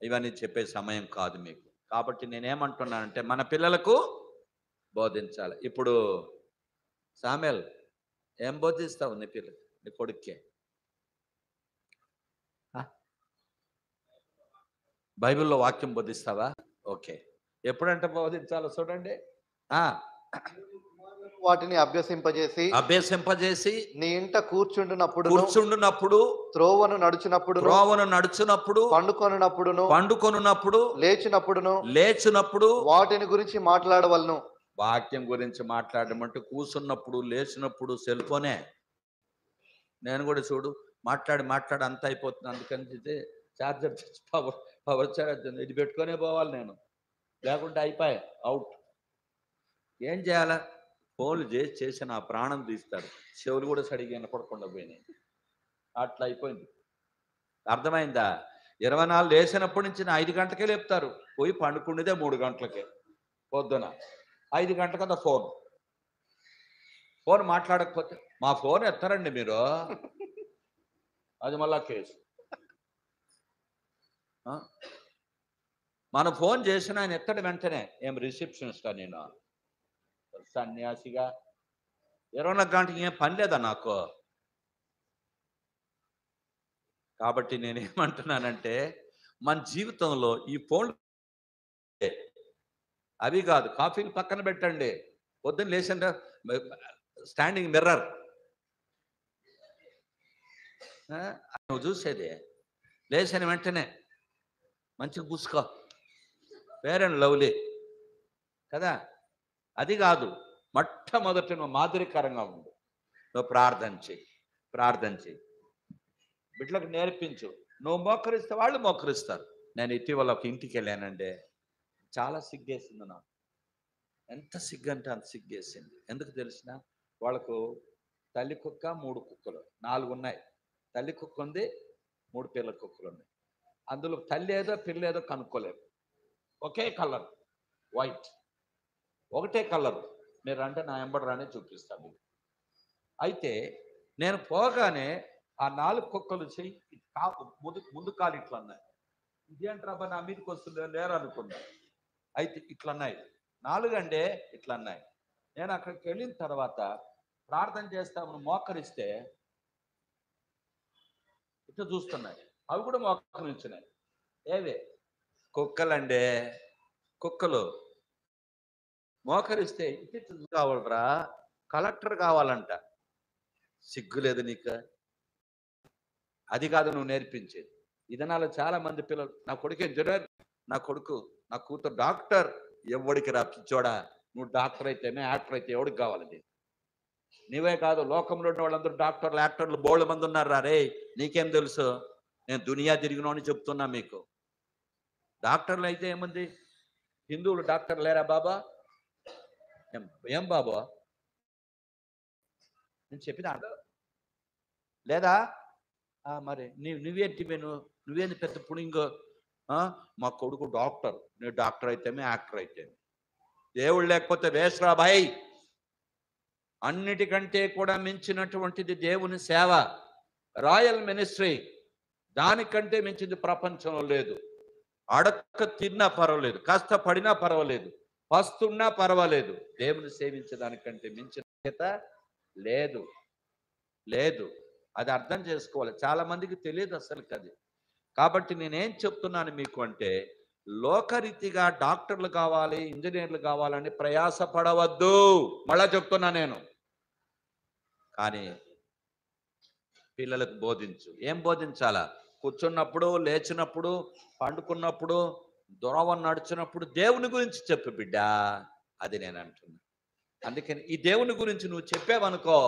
ఇవన్నీ చెప్పే సమయం కాదు మీకు. కాబట్టి నేనేమంటున్నానంటే, మన పిల్లలకు బోధించాలి. ఇప్పుడు సామెల్ ఏం బోధిస్తావు నీ పిల్లలు, నీ కొడుక్కే? బైబిల్లో వాక్యం బోధిస్తావా? ఓకే. ఎప్పుడంటే బోధించాలో చూడండి.
వాటిని అభ్యసింపజేసి
నీ ఇంట కూర్చుండునప్పుడు
త్రోవను
నడుచునప్పుడు
పండుకొనున్నప్పుడు
లేచినప్పుడు
వాటిని గురించి మాట్లాడవలను. వాక్యం గురించి మాట్లాడమంటే కూర్చున్నప్పుడు, లేచినప్పుడు సెల్ ఫోనే. నేను కూడా చూడు మాట్లాడి అంత అయిపోతుంది. అందుకని ఛార్జర్ పవర్ ఛార్జర్ ఇది పెట్టుకునే పోవాలి నేను, లేకుంటే అయిపోయి అవుట్. ఏం చేయాలా? ఫోన్లు చేసి నా ప్రాణం తీస్తారు. చెవులు కూడా సరిగ్గా వినపడకుండా పోయినాయి. అట్లా అయిపోయింది. అర్థమైందా? 24 లేచినప్పటి నుంచి 5 గంటలకే లేపుతారు. పోయి పండుకునేదే 3 గంటలకే పొద్దున. 5 గంటల కదా ఫోన్ మాట్లాడకపోతే మా ఫోన్ ఎత్తారండి మీరు, అది మళ్ళా కేసు. మన ఫోన్ చేసిన ఆయన ఎత్తడి వెంటనే ఏం రిసెప్షనిస్టా నేను? సన్యాసిగా 24 గంటకి ఏం పని లేదా నాకు? కాబట్టి నేనేమంటున్నానంటే మన జీవితంలో ఈ ఫోన్ అవి కాదు, కాఫీలు పక్కన పెట్టండి. పొద్దున్న లేచిన స్టాండింగ్ మిర్రర్ నువ్వు చూసేది, లేచిన వెంటనే మంచిగా పూసుకో, ఫెయిర్ అండ్ లవ్లీ కదా. అది కాదు, మొట్టమొదటి నువ్వు మాదిరికరంగా ఉండు. నువ్వు ప్రార్థన చేయి. బిడ్డలకు నేర్పించు. నువ్వు మోకరిస్తే వాళ్ళు మోకరిస్తారు. నేను ఇటీవల ఒక ఇంటికి వెళ్ళానంటే చాలా సిగ్గేసింది నాకు. ఎంత సిగ్గు అంటే అంత సిగ్గేసింది. ఎందుకు తెలిసిన? వాళ్ళకు తల్లి కుక్క 3 కుక్కలు 4 ఉన్నాయి. తల్లి కుక్క ఉంది, 3 పిల్ల కుక్కలు ఉన్నాయి. అందులో తల్లి ఏదో పిల్ల ఏదో కనుక్కోలేరు. ఒకే కలర్ వైట్, ఒకటే కలర్. మీరు అంటే నా ఎంబడి రానే చూపిస్తాను. అయితే నేను పోగానే ఆ 4 కుక్కలు చెయ్యి ముందు కాలు ఇట్లా అన్నాయి. ఇదేంట్రాబా నా మీదకి వస్తుంది లేరు అనుకున్నా. అయితే ఇట్లా అన్నాయి. 4 అంటే ఇట్లా అన్నాయి. నేను అక్కడికి వెళ్ళిన తర్వాత ప్రార్థన చేస్తామని మోకరిస్తే ఇట్లా చూస్తున్నాయి. అవి కూడా మోకరించినాయి. ఏవే? కుక్కలండే. కుక్కలు మోకరిస్తే ఇటు కావాలరా, కలెక్టర్ కావాలంట. సిగ్గులేదు నీకు? అది కాదు నువ్వు నేర్పించేది. ఇదనాలో చాలా మంది పిల్లలు, నా కొడుకు ఇంజనీర్, నా కూతురు డాక్టర్. ఎవడికి రా పిచ్చోడా? నువ్వు డాక్టర్ అయితేనే యాక్టర్ అయితే ఎవడికి కావాలండి? నీవే కాదు, లోకంలో ఉన్న వాళ్ళందరూ డాక్టర్లు యాక్టర్లు బోళ్ళ మంది ఉన్నారు రా రే. నీకేం తెలుసు? నేను దునియా తిరిగినో అని చెప్తున్నా మీకు. డాక్టర్లు అయితే ఏముంది? హిందువులు డాక్టర్ లేరా బాబా? ఏం బాబా నేను చెప్పిన లేదా? మరి నువ్వేంటి పెద్ద పుణింగో? మా కొడుకు డాక్టర్, నేను డాక్టర్ అయితేమే యాక్టర్ అయితేమే. దేవుడు లేకపోతే వేస్రా భాయ్. అన్నిటికంటే కూడా మించినటువంటిది దేవుని సేవ, రాయల్ మినిస్ట్రీ. దానికంటే మించింది ప్రపంచంలో లేదు. అడక్క తిన్నా పర్వాలేదు, కష్టపడినా పర్వాలేదు, పస్తున్నా పర్వాలేదు, దేవుని సేవించడానికంటే మించిన లేదు. అది అర్థం చేసుకోవాలి. చాలా మందికి తెలియదు అసలు అది. కాబట్టి నేనేం చెప్తున్నాను మీకు అంటే, లోకరీతిగా డాక్టర్లు కావాలి, ఇంజనీర్లు కావాలని ప్రయాసపడవద్దు. మళ్ళా చెప్తున్నా నేను. కానీ పిల్లలకు బోధించు. ఏం బోధించాలా? కూర్చున్నప్పుడు, లేచినప్పుడు, పండుకున్నప్పుడు, దొరవ నడిచినప్పుడు దేవుని గురించి చెప్పు బిడ్డ. అది నేను అంటున్నా. అందుకని ఈ దేవుని గురించి నువ్వు చెప్పావనుకో,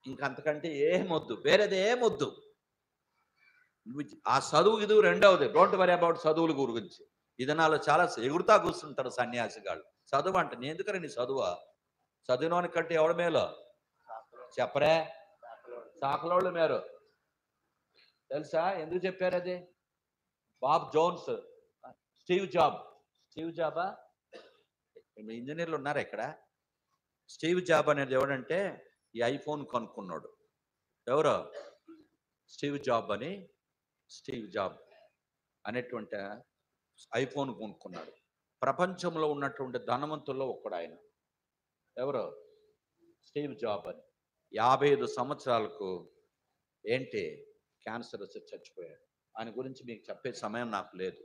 ఇంకంతకంటే ఏమొద్దు, వేరేది ఏమొద్దు. ఆ చదువు ఇది రెండవది. డోంట్ వరీ అబౌట్ చదువుల గురించి. ఇదనాలో చాలా ఎగురుతా కూర్చుంటారు సన్యాసిగాళ్ళు. చదువు అంటే నేను ఎందుకని నీ చదివినోని కంటే ఎవడ మేలో చెప్పరే? సాకలోళ్ళు మేరు. తెలుసా ఎందుకు చెప్పారు అది? బాబ్ జోన్స్, స్టీవ్ జాబా? ఇంజనీర్లు ఉన్నారా ఇక్కడ? స్టీవ్ జాబ్ అనేది ఎవడంటే ఈ ఐఫోన్ కొనుక్కున్నాడు. ఎవరో స్టీవ్ జాబ్ అనేటువంటి ఐఫోన్ కొనుక్కున్నాడు. ప్రపంచంలో ఉన్నటువంటి ధనవంతుల్లో ఒక్కడు ఆయన. ఎవరో స్టీవ్ జాబ్ అని. 55 సంవత్సరాలకు క్యాన్సర్ వచ్చి చచ్చిపోయాడు. ఆయన గురించి మీకు చెప్పే సమయం నాకు లేదు.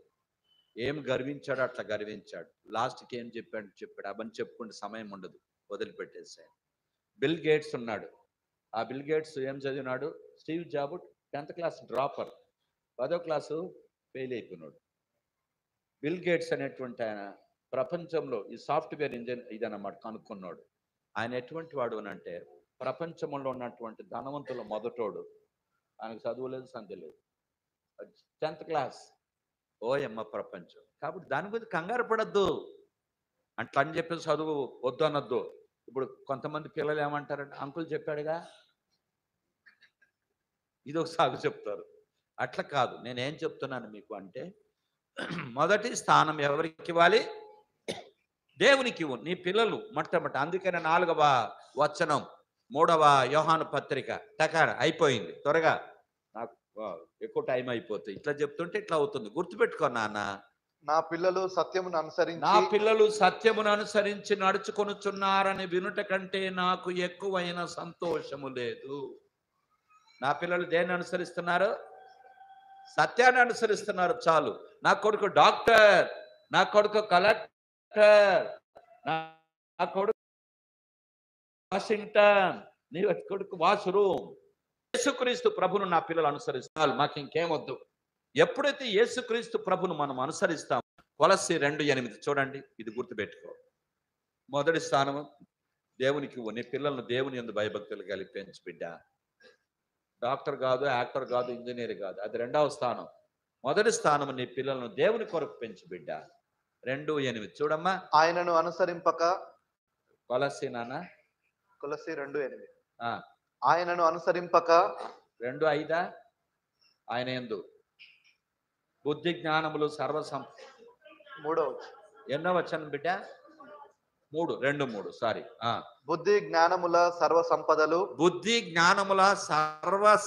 ఏం గర్వించాడో అట్లా గర్వించాడు. లాస్ట్కి ఏం చెప్పాడు అవన్నీ చెప్పుకుంటే సమయం ఉండదు.
వదిలిపెట్టేశాను. బిల్ గేట్స్ ఉన్నాడు. ఆ బిల్ గేట్స్ ఏం చదివినాడు? Steve Job 10th class dropper, 10వ క్లాసు ఫెయిల్ అయిపోయినాడు. బిల్ గేట్స్ అనేటువంటి ఆయన ప్రపంచంలో ఈ సాఫ్ట్వేర్ ఇంజన్ ఇదన్నమాట కనుక్కున్నాడు. ఆయన ఎటువంటి వాడు అని అంటే ప్రపంచంలో ఉన్నటువంటి ధనవంతుల మొదటోడు. ఆయనకు చదువు లేదు, సంధ్య లేదు. 10th class. ఓయమ్మ ప్రపంచం. కాబట్టి దాని గురించి కంగారు పడద్దు. అట్లా అని చెప్పి చదువు వద్దు అనొద్దు. ఇప్పుడు కొంతమంది పిల్లలు ఏమంటారంటే, అంకుల్ చెప్పాడుగా, ఇది ఒక సాగు చెప్తారు. అట్లా కాదు. నేనేం చెప్తున్నాను మీకు అంటే, మొదటి స్థానం ఎవరికి ఇవ్వాలి? దేవునికి ఇవ్వు. నీ పిల్లలు మొట్టమొదటి. అందుకనే 4వ వచనం 3వ యోహాను పత్రిక టకార అయిపోయింది. త్వరగా, నాకు ఎక్కువ టైం అయిపోతుంది. ఇట్లా చెప్తుంటే ఇట్లా అవుతుంది. గుర్తుపెట్టుకో నాన్న.
నా పిల్లలు సత్యమును
అనుసరించి నడుచుకొనుచున్నారని వినుట కంటే నాకు ఎక్కువైన సంతోషము లేదు. నా పిల్లలు దేన్ని అనుసరిస్తున్నారు? సత్యాన్ని అనుసరిస్తున్నారు. చాలు. నా కొడుకు డాక్టర్, నా కొడుకు కలెక్టర్, నా కొడుకు వాషింగ్టన్, నీ కొడుకు వాష్రూమ్. యేసుక్రీస్తు ప్రభును నా పిల్లలు అనుసరిస్తారు. మాకు ఇంకేమొద్దు. ఎప్పుడైతే యేసుక్రీస్తు ప్రభును మనం అనుసరిస్తాం, కొలస్సీ 2:8 చూడండి. ఇది గుర్తుపెట్టుకో. మొదటి స్థానము దేవునికి నీ పిల్లలను దేవుని యందు భయభక్తులు కలిగి పెంచు బిడ్డ. డాక్టర్ కాదు, యాక్టర్ కాదు, ఇంజనీర్ కాదు. అది 2వ స్థానం. మొదటి స్థానం నీ పిల్లలను దేవుని కొరకు పెంచు బిడ్డ. 2:8 చూడమ్మా.
ఆయనను అనుసరింపక,
కొలస్సీ నాన్న,
కొలస్సీ 2:8. ఆయనను అనుసరింపక,
2:5 ఆయన యందు బుద్ధి జ్ఞానములు ఎన్నో వచ్చాను బిడ్డ? 2:3 సారీ.
బుద్ధి జ్ఞానముల సర్వ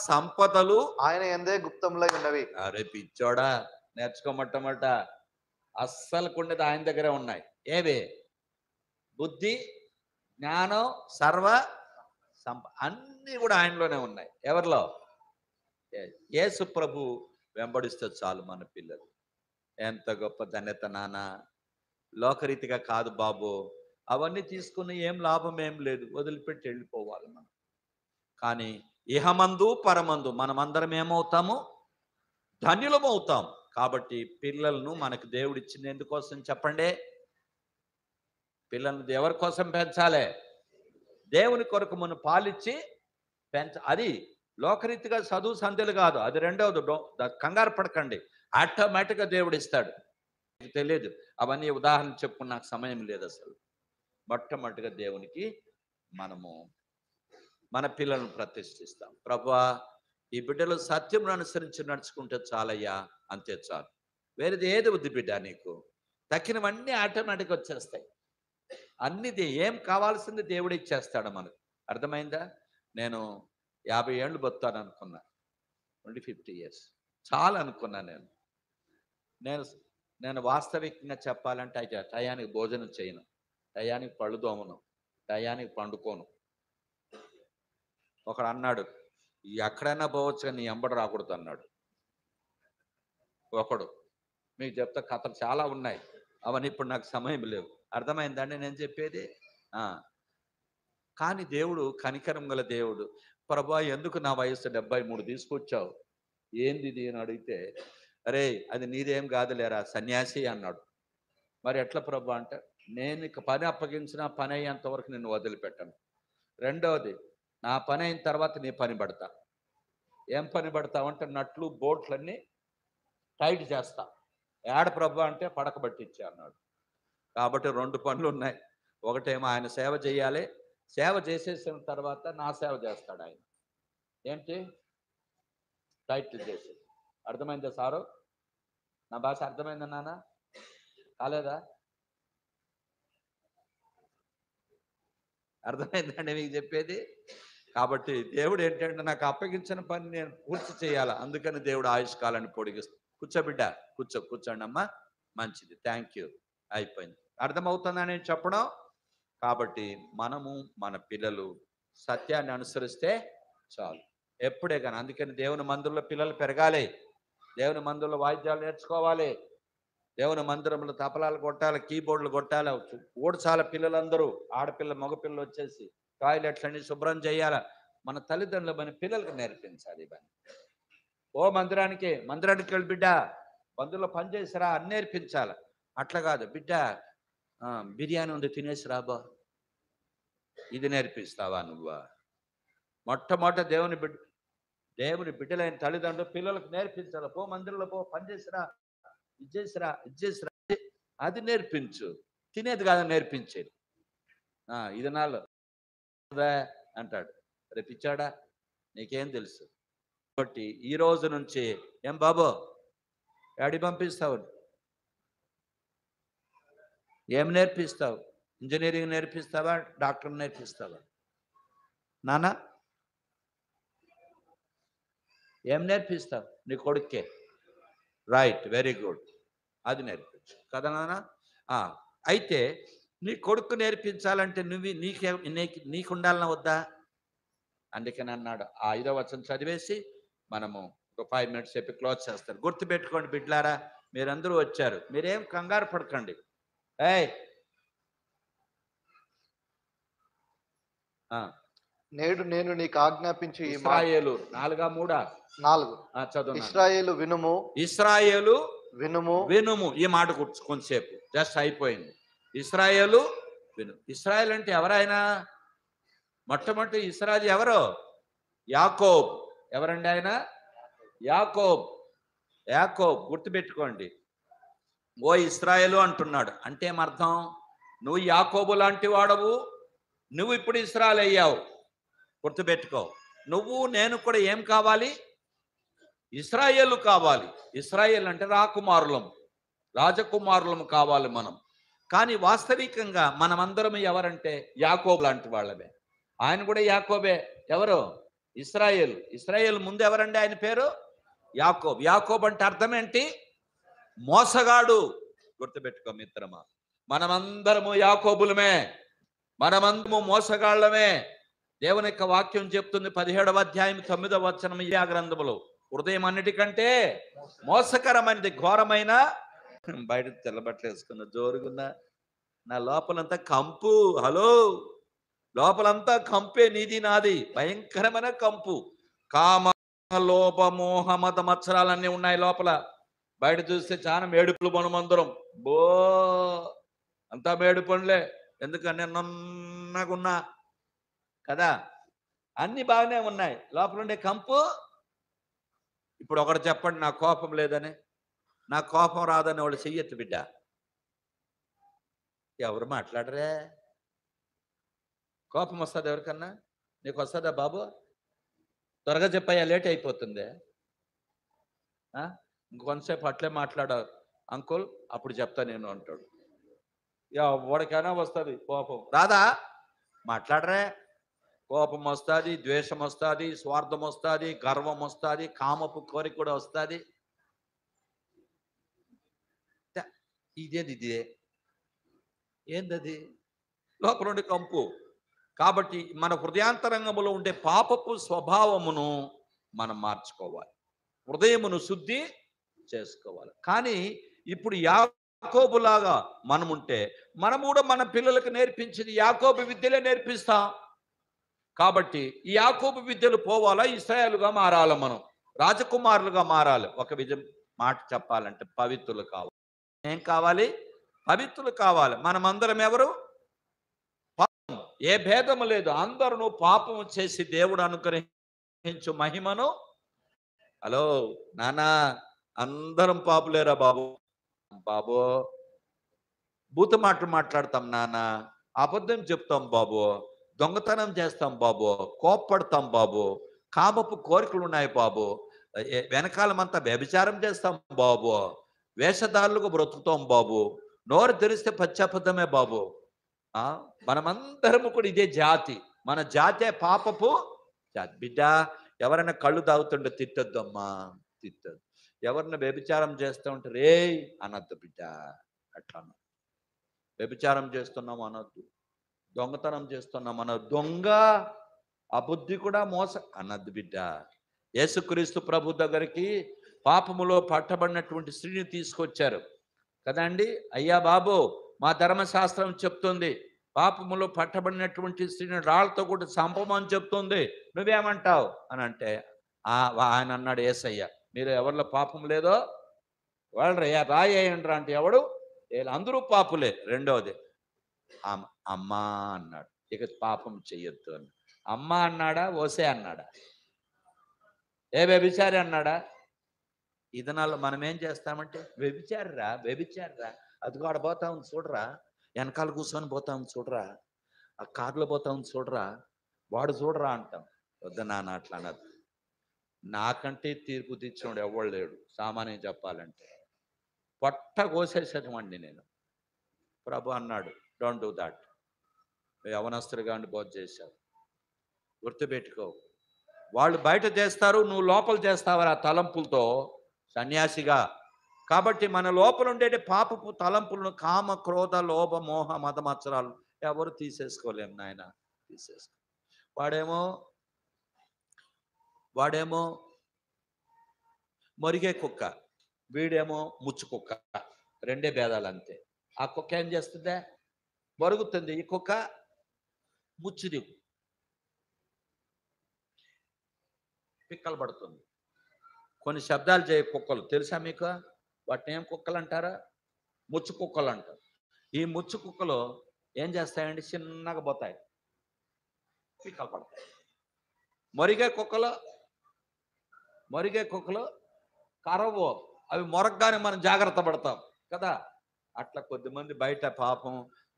సంపదలు ఆయన యందే గుప్తములై ఉన్నవి.
అరే పిచ్చోడా, నేర్చుకోమట్టమట. అస్సలు కొండది ఆయన దగ్గరే ఉన్నాయి. ఏవే? బుద్ధి, జ్ఞానం, సర్వ అన్నీ కూడా ఆయనలోనే ఉన్నాయి. ఎవరిలో? యేసు ప్రభు వెంబడిస్తే చాలు మన పిల్లలు. ఎంత గొప్ప ధన్యత నాన్న. లోకరీతిగా కాదు బాబు. అవన్నీ తీసుకుని ఏం లాభం ఏం లేదు. వదిలిపెట్టి వెళ్ళిపోవాలి మనం. కానీ ఇహమందు పరమందు మనమందరం ఏమవుతాము? ధన్యులమవుతాం. కాబట్టి పిల్లలను మనకు దేవుడు ఇచ్చింది ఎందుకోసం చెప్పండి? పిల్లలను ఎవరి కోసం పెంచాలి? దేవుని కొరకు మనం పాలిచ్చి అది లోకరీతిగా చదువు సంధ్యలు కాదు. అది 2వది. కంగారు పడకండి. ఆటోమేటిక్గా దేవుడు ఇస్తాడు. తెలియదు. అవన్నీ ఉదాహరణ చెప్పు, నాకు సమయం లేదు అసలు. మొట్టమొదటిగా దేవునికి మనము మన పిల్లలను ప్రతిష్ఠిస్తాం. ప్రభువా, ఈ బిడ్డలు సత్యమును అనుసరించి నడుచుకుంటే చాలయ్యా, అంతే చాలు. వేరేది ఏది వద్దు బిడ్డ. నీకు తక్కినవన్నీ ఆటోమేటిక్గా వచ్చేస్తాయి. అన్నిది ఏం కావాల్సింది దేవుడు ఇచ్చేస్తాడు మనకు. అర్థమైందా? నేను 50 ఏళ్ళు బతాను అనుకున్నా. 50 years చాలా అనుకున్నా. నేను వాస్తవికంగా చెప్పాలంటే టయానికి భోజనం చేయను, టయానికి పళ్ళు దోమను, టయానికి పండుకోను. ఒకడు అన్నాడు, ఎక్కడైనా పోవచ్చు కానీ నీ ఎంబడి రాకూడదు అన్నాడు ఒకడు. మీకు చెప్తా, కథలు చాలా ఉన్నాయి. అవన్నీ ఇప్పుడు నాకు సమయం లేవు. అర్థమైందండి నేను చెప్పేది? కానీ దేవుడు కనికరం గల దేవుడు. ప్రభా, ఎందుకు నా వయసు 73 తీసుకొచ్చావు? ఏంది ఇది అని అడిగితే, అరే అది నీదేం కాదులేరా సన్యాసి అన్నాడు. మరి ఎట్లా ప్రభా అంటే, నేను ఇక పని అప్పగించిన పని అయ్యేంత వరకు నిన్ను వదిలిపెట్టాను. 2వది, నా పని అయిన తర్వాత నీ పని పడతా. ఏం పని పడతావంటే, నట్లు బోట్లన్నీ టైట్ చేస్తా. ఏడ ప్రభా అంటే, పడకబట్టించా అన్నాడు. కాబట్టి 2 పనులు ఉన్నాయి. ఒకటేమో ఆయన సేవ చేయాలి. సేవ చేసేసిన తర్వాత నా సేవ చేస్తాడు ఆయన. ఏంటి? టైట్ చేసి. అర్థమైందా సారు? నా భాష అర్థమైందా నాన్న? కాలేదా? అర్థమైందండి మీకు చెప్పేది? కాబట్టి దేవుడు ఏంటంటే, నాకు అప్పగించిన పని నేను పూర్తి చేయాలి. అందుకని దేవుడు ఆయుష్కాలాన్ని పొడిగిస్తాడు. కూర్చోబిడ్డ, కూర్చోండి అమ్మా. మంచిది, థ్యాంక్ యూ. అయిపోయింది. అర్థమవుతుందా నేను చెప్పడం? కాబట్టి మనము మన పిల్లలు సత్యాన్ని అనుసరిస్తే చాలు. ఎప్పుడే కానీ. అందుకని దేవుని మందిరంలో పిల్లలు పెరగాలి. దేవుని మందిరంలో వాయిద్యాలు నేర్చుకోవాలి. దేవుని మందిరంలో తపలాలు కొట్టాలి, కీబోర్డులు కొట్టాలి, ఊడ్చాల పిల్లలందరూ, ఆడపిల్ల మగపిల్లలు వచ్చేసి టాయిలెట్లన్నీ శుభ్రం చేయాలి. మన తల్లిదండ్రులు మన పిల్లలకు నేర్పించాలి ఇవన్నీ. ఓ మందిరానికి వెళ్ళి బిడ్డ బంధువులు పనిచేసిరా అని నేర్పించాలి. అట్లా కాదు, బిడ్డ బిర్యానీ ఉంది తినేసి రాబా, ఇది నేర్పిస్తావా నువ్వా? మొట్టమొదట దేవుని బిడ్డలైన తల్లిదండ్రులు పిల్లలకు నేర్పించాలి. పో మందిరంలో పో, పనిచేసిరా, ఇచ్చేసిరా అది నేర్పించు. తినేది కాదు నేర్పించేది. ఇది నాలో అంటాడు, రేపు ఇచ్చాడా నీకేం తెలుసు. కాబట్టి ఈ రోజు నుంచి ఏం బాబు డాడీ పంపిస్తావు, ఏం నేర్పిస్తావు? Engineering నేర్పిస్తావా, doctor నేర్పిస్తావా? నాన్న ఏం నేర్పిస్తావు నీ కొడుక్కే? రైట్, వెరీ గుడ్, అది నేర్పించు కదా నాన్న. అయితే నీ కొడుకు నేర్పించాలంటే నీకు ఉండాలన్నా వద్దా? అందుకని అన్నాడు. 5వ వచనం చదివేసి మనము ఒక 5 minutes చెప్పి క్లోజ్ చేస్తారు. గుర్తుపెట్టుకోండి బిడ్లారా, మీరందరూ వచ్చారు, మీరేం కంగారు పడకండి.
నేడు నేను నీకు ఆజ్ఞాపించి
ఇశ్రాయేలు 4:3 చదువు.
ఇశ్రాయేలు వినుము,
ఇశ్రాయేలు
వినుము.
ఈ మాట కొంచెంసేపు జస్ట్ అయిపోయింది. ఇశ్రాయేలు విను. ఇశ్రాయేల్ అంటే ఎవరైనా? మొట్టమొదటి ఇశ్రాయేలు ఎవరు? యాకోబ్. ఎవరండి ఆయన? యాకోబ్. గుర్తుపెట్టుకోండి. ఓ ఇశ్రాయేలు అంటున్నాడు అంటే ఏమర్థం? నువ్వు యాకోబు లాంటి వాడవు, నువ్వు ఇప్పుడు ఇశ్రాయేలు అయ్యావు. గుర్తుపెట్టుకో. నువ్వు నేను కూడా ఏం కావాలి? ఇశ్రాయేలు కావాలి. ఇశ్రాయేల్ అంటే రాజకుమారులం కావాలి మనం. కానీ వాస్తవికంగా మనమందరం ఎవరంటే యాకోబు లాంటి వాళ్ళమే. ఆయన కూడా యాకోబే. ఎవరు? ఇశ్రాయేల్ ముందు ఎవరండి? ఆయన పేరు యాకోబ్. యాకోబ్ అంటే అర్థం ఏంటి? మోసగాడు. గుర్తుపెట్టుకో మిత్రమా, మనమందరము యాకోబులమే, మనమందరము మోసగాళ్ళమే. దేవుని యొక్క వాక్యం చెప్తుంది 17వ అధ్యాయం 9వ వచనం ఈ గ్రంథములో, హృదయం అన్నిటికంటే మోసకరమైనది, ఘోరమైన. బయట తెల్లబట్టలు వేసుకున్న జోరుగున్నా, నా లోపలంతా కంపు. హలో, లోపలంతా కంపే, నీది నాది, భయంకరమైన కంపు. కామ, లోభ, మోహ, మత మత్సరాలన్నీ ఉన్నాయి లోపల. బయట చూస్తే చాలా మేడుపులు మనమందరం. అంతా మేడు పనులే. ఎందుకని నన్నగున్నా కదా, అన్ని బాగానే ఉన్నాయి, లోపల ఉండే కంపు. ఇప్పుడు ఒకటి చెప్పండి, నా కోపం లేదని, నా కోపం రాదని వాళ్ళు చెయ్యొచ్చు బిడ్డ. ఎవరు మాట్లాడరే? కోపం వస్తుంది ఎవరికన్నా? నీకు వస్తుందా బాబు? త్వరగా చెప్పయ్యా, లేట్ అయిపోతుంది. ఇంకొంతసేపు అట్లే మాట్లాడారు అంకుల్, అప్పుడు చెప్తా నేను అంటాడు. ఎవరికైనా వస్తుంది కోపం, రాదా? మాట్లాడరే. కోపం వస్తుంది, ద్వేషం వస్తుంది, స్వార్థం వస్తుంది, గర్వం వస్తుంది, కామపు కోరిక కూడా వస్తుంది. ఇదే ఏందది? లోపల ఉండే కంపు. కాబట్టి మన హృదయాంతరంగంలో ఉండే పాపపు స్వభావమును మనం మార్చుకోవాలి, హృదయమును శుద్ధి చేసుకోవాలి. కానీ ఇప్పుడు యాకోబులాగా మనం ఉంటే, మనం కూడా మన పిల్లలకు నేర్పించింది యాకోబు విద్యలే నేర్పిస్తాం. కాబట్టి ఈ యాకోబు విద్యలు పోవాలా, ఇశ్రాయేలుగా మారాలి, మనం రాజకుమారులుగా మారాలి. ఒక మాట చెప్పాలంటే పవిత్రులు కావాలి. ఏం కావాలి? పవిత్రులు కావాలి. మనమందరం ఎవరు? పాపం, ఏ భేదము లేదు, అందరూ పాపము చేసి దేవుడు అనుగ్రహించు మహిమను. హలో నానా, అందరం పాపులేరా బాబు? భూత మాటలు మాట్లాడతాం నాన్న, అబద్ధం చెప్తాం బాబు, దొంగతనం చేస్తాం బాబు, కోప్పడతాం బాబు, కామపు కోరికలు ఉన్నాయి బాబు, వెనకాలమంతా వ్యభిచారం చేస్తాం బాబు, వేషధారులకు బ్రతుకుతాం బాబు, నోరు తెరిస్తే పశ్చాపదమే బాబు. మనమందరము కూడా ఇదే జాతి, మన జాతే పాపపు జాతి. బిడ్డ, ఎవరైనా కళ్ళు తాగుతుంటే తిట్టొద్దమ్మా, తిట్టద్దు. ఎవరిని వ్యభిచారం చేస్తూ ఉంటే రే అనద్దు బిడ్డ. అట్లా వ్యభిచారం చేస్తున్నాం అనొద్దు, దొంగతనం చేస్తున్నాం అనొద్దు, దొంగ అబుద్ధి కూడా మోసం అనద్దు బిడ్డ. యేసుక్రీస్తు ప్రభు దగ్గరికి పాపములో పట్టబడినటువంటి స్త్రీని తీసుకొచ్చారు కదండి. అయ్యా బాబు, మా ధర్మశాస్త్రం చెప్తుంది పాపములో పట్టబడినటువంటి స్త్రీని రాళ్లతో కూడా చంపమని చెప్తుంది, నువ్వేమంటావు అని అంటే ఆయన అన్నాడు యేసయ్య, మీరు ఎవరిలో పాపం లేదో వాళ్ళు రాయేయండ్రా అంటే ఎవడు, అందరూ పాపులే. రెండవది అమ్మా అన్నాడు, ఇక పాపం చెయ్యొద్దు అని. అమ్మ అన్నాడా, ఓసే అన్నాడా, ఏ వ్యభిచారి అన్నాడా? ఈ దినాల్లో మనం ఏం చేస్తామంటే వ్యభిచారిరా అది కూడా పోతా ఉంది చూడరా, వెనకాల కూర్చొని పోతా ఉంది చూడరా, ఆ కారులో పోతా ఉంది చూడరా, వాడు చూడరా అంటాం. వద్ద నాన్న అట్లా అన్నది. నాకంటే తీర్పు తెచ్చినోడు ఎవడు లేడు సామాన్యం చెప్పాలంటే. పొట్ట కోసేసేటమండి నేను. ప్రభు అన్నాడు డోంట్ డూ దాట్. యవనస్తులుగా ఉండి బోధ చేశావు, గుర్తుపెట్టుకో. వాళ్ళు బయట చేస్తారు, నువ్వు లోపల చేస్తావరా తలంపులతో సన్యాసిగా. కాబట్టి మన లోపల ఉండే పాపపు తలంపులను కామ క్రోధ లోభ మోహ మదమత్సరాలు ఎవరు తీసేసుకోలేము నాయన, తీసేసుకో. వాడేమో మొరిగే కుక్క, వీడేమో ముచ్చు కుక్క, రెండే భేదాలు అంతే. ఆ కుక్క ఏం చేస్తుందే, మరుగుతుంది. ఈ కుక్క ముచ్చిది, పిక్కలు పడుతుంది. కొన్ని శబ్దాలు చేయ కుక్కలు తెలుసా మీకు? వాటిని ఏం కుక్కలు అంటారా? ముచ్చు కుక్కలు అంటారు. ఈ ముచ్చు కుక్కలు ఏం చేస్తాయండి, చిన్నగా పోతాయి, పిక్కలు పడతాయి. మొరిగే కుక్కలు కరవు, అవి మొరగ్గానే మనం జాగ్రత్త పడతాం కదా. అట్లా కొద్దిమంది బయట పాపం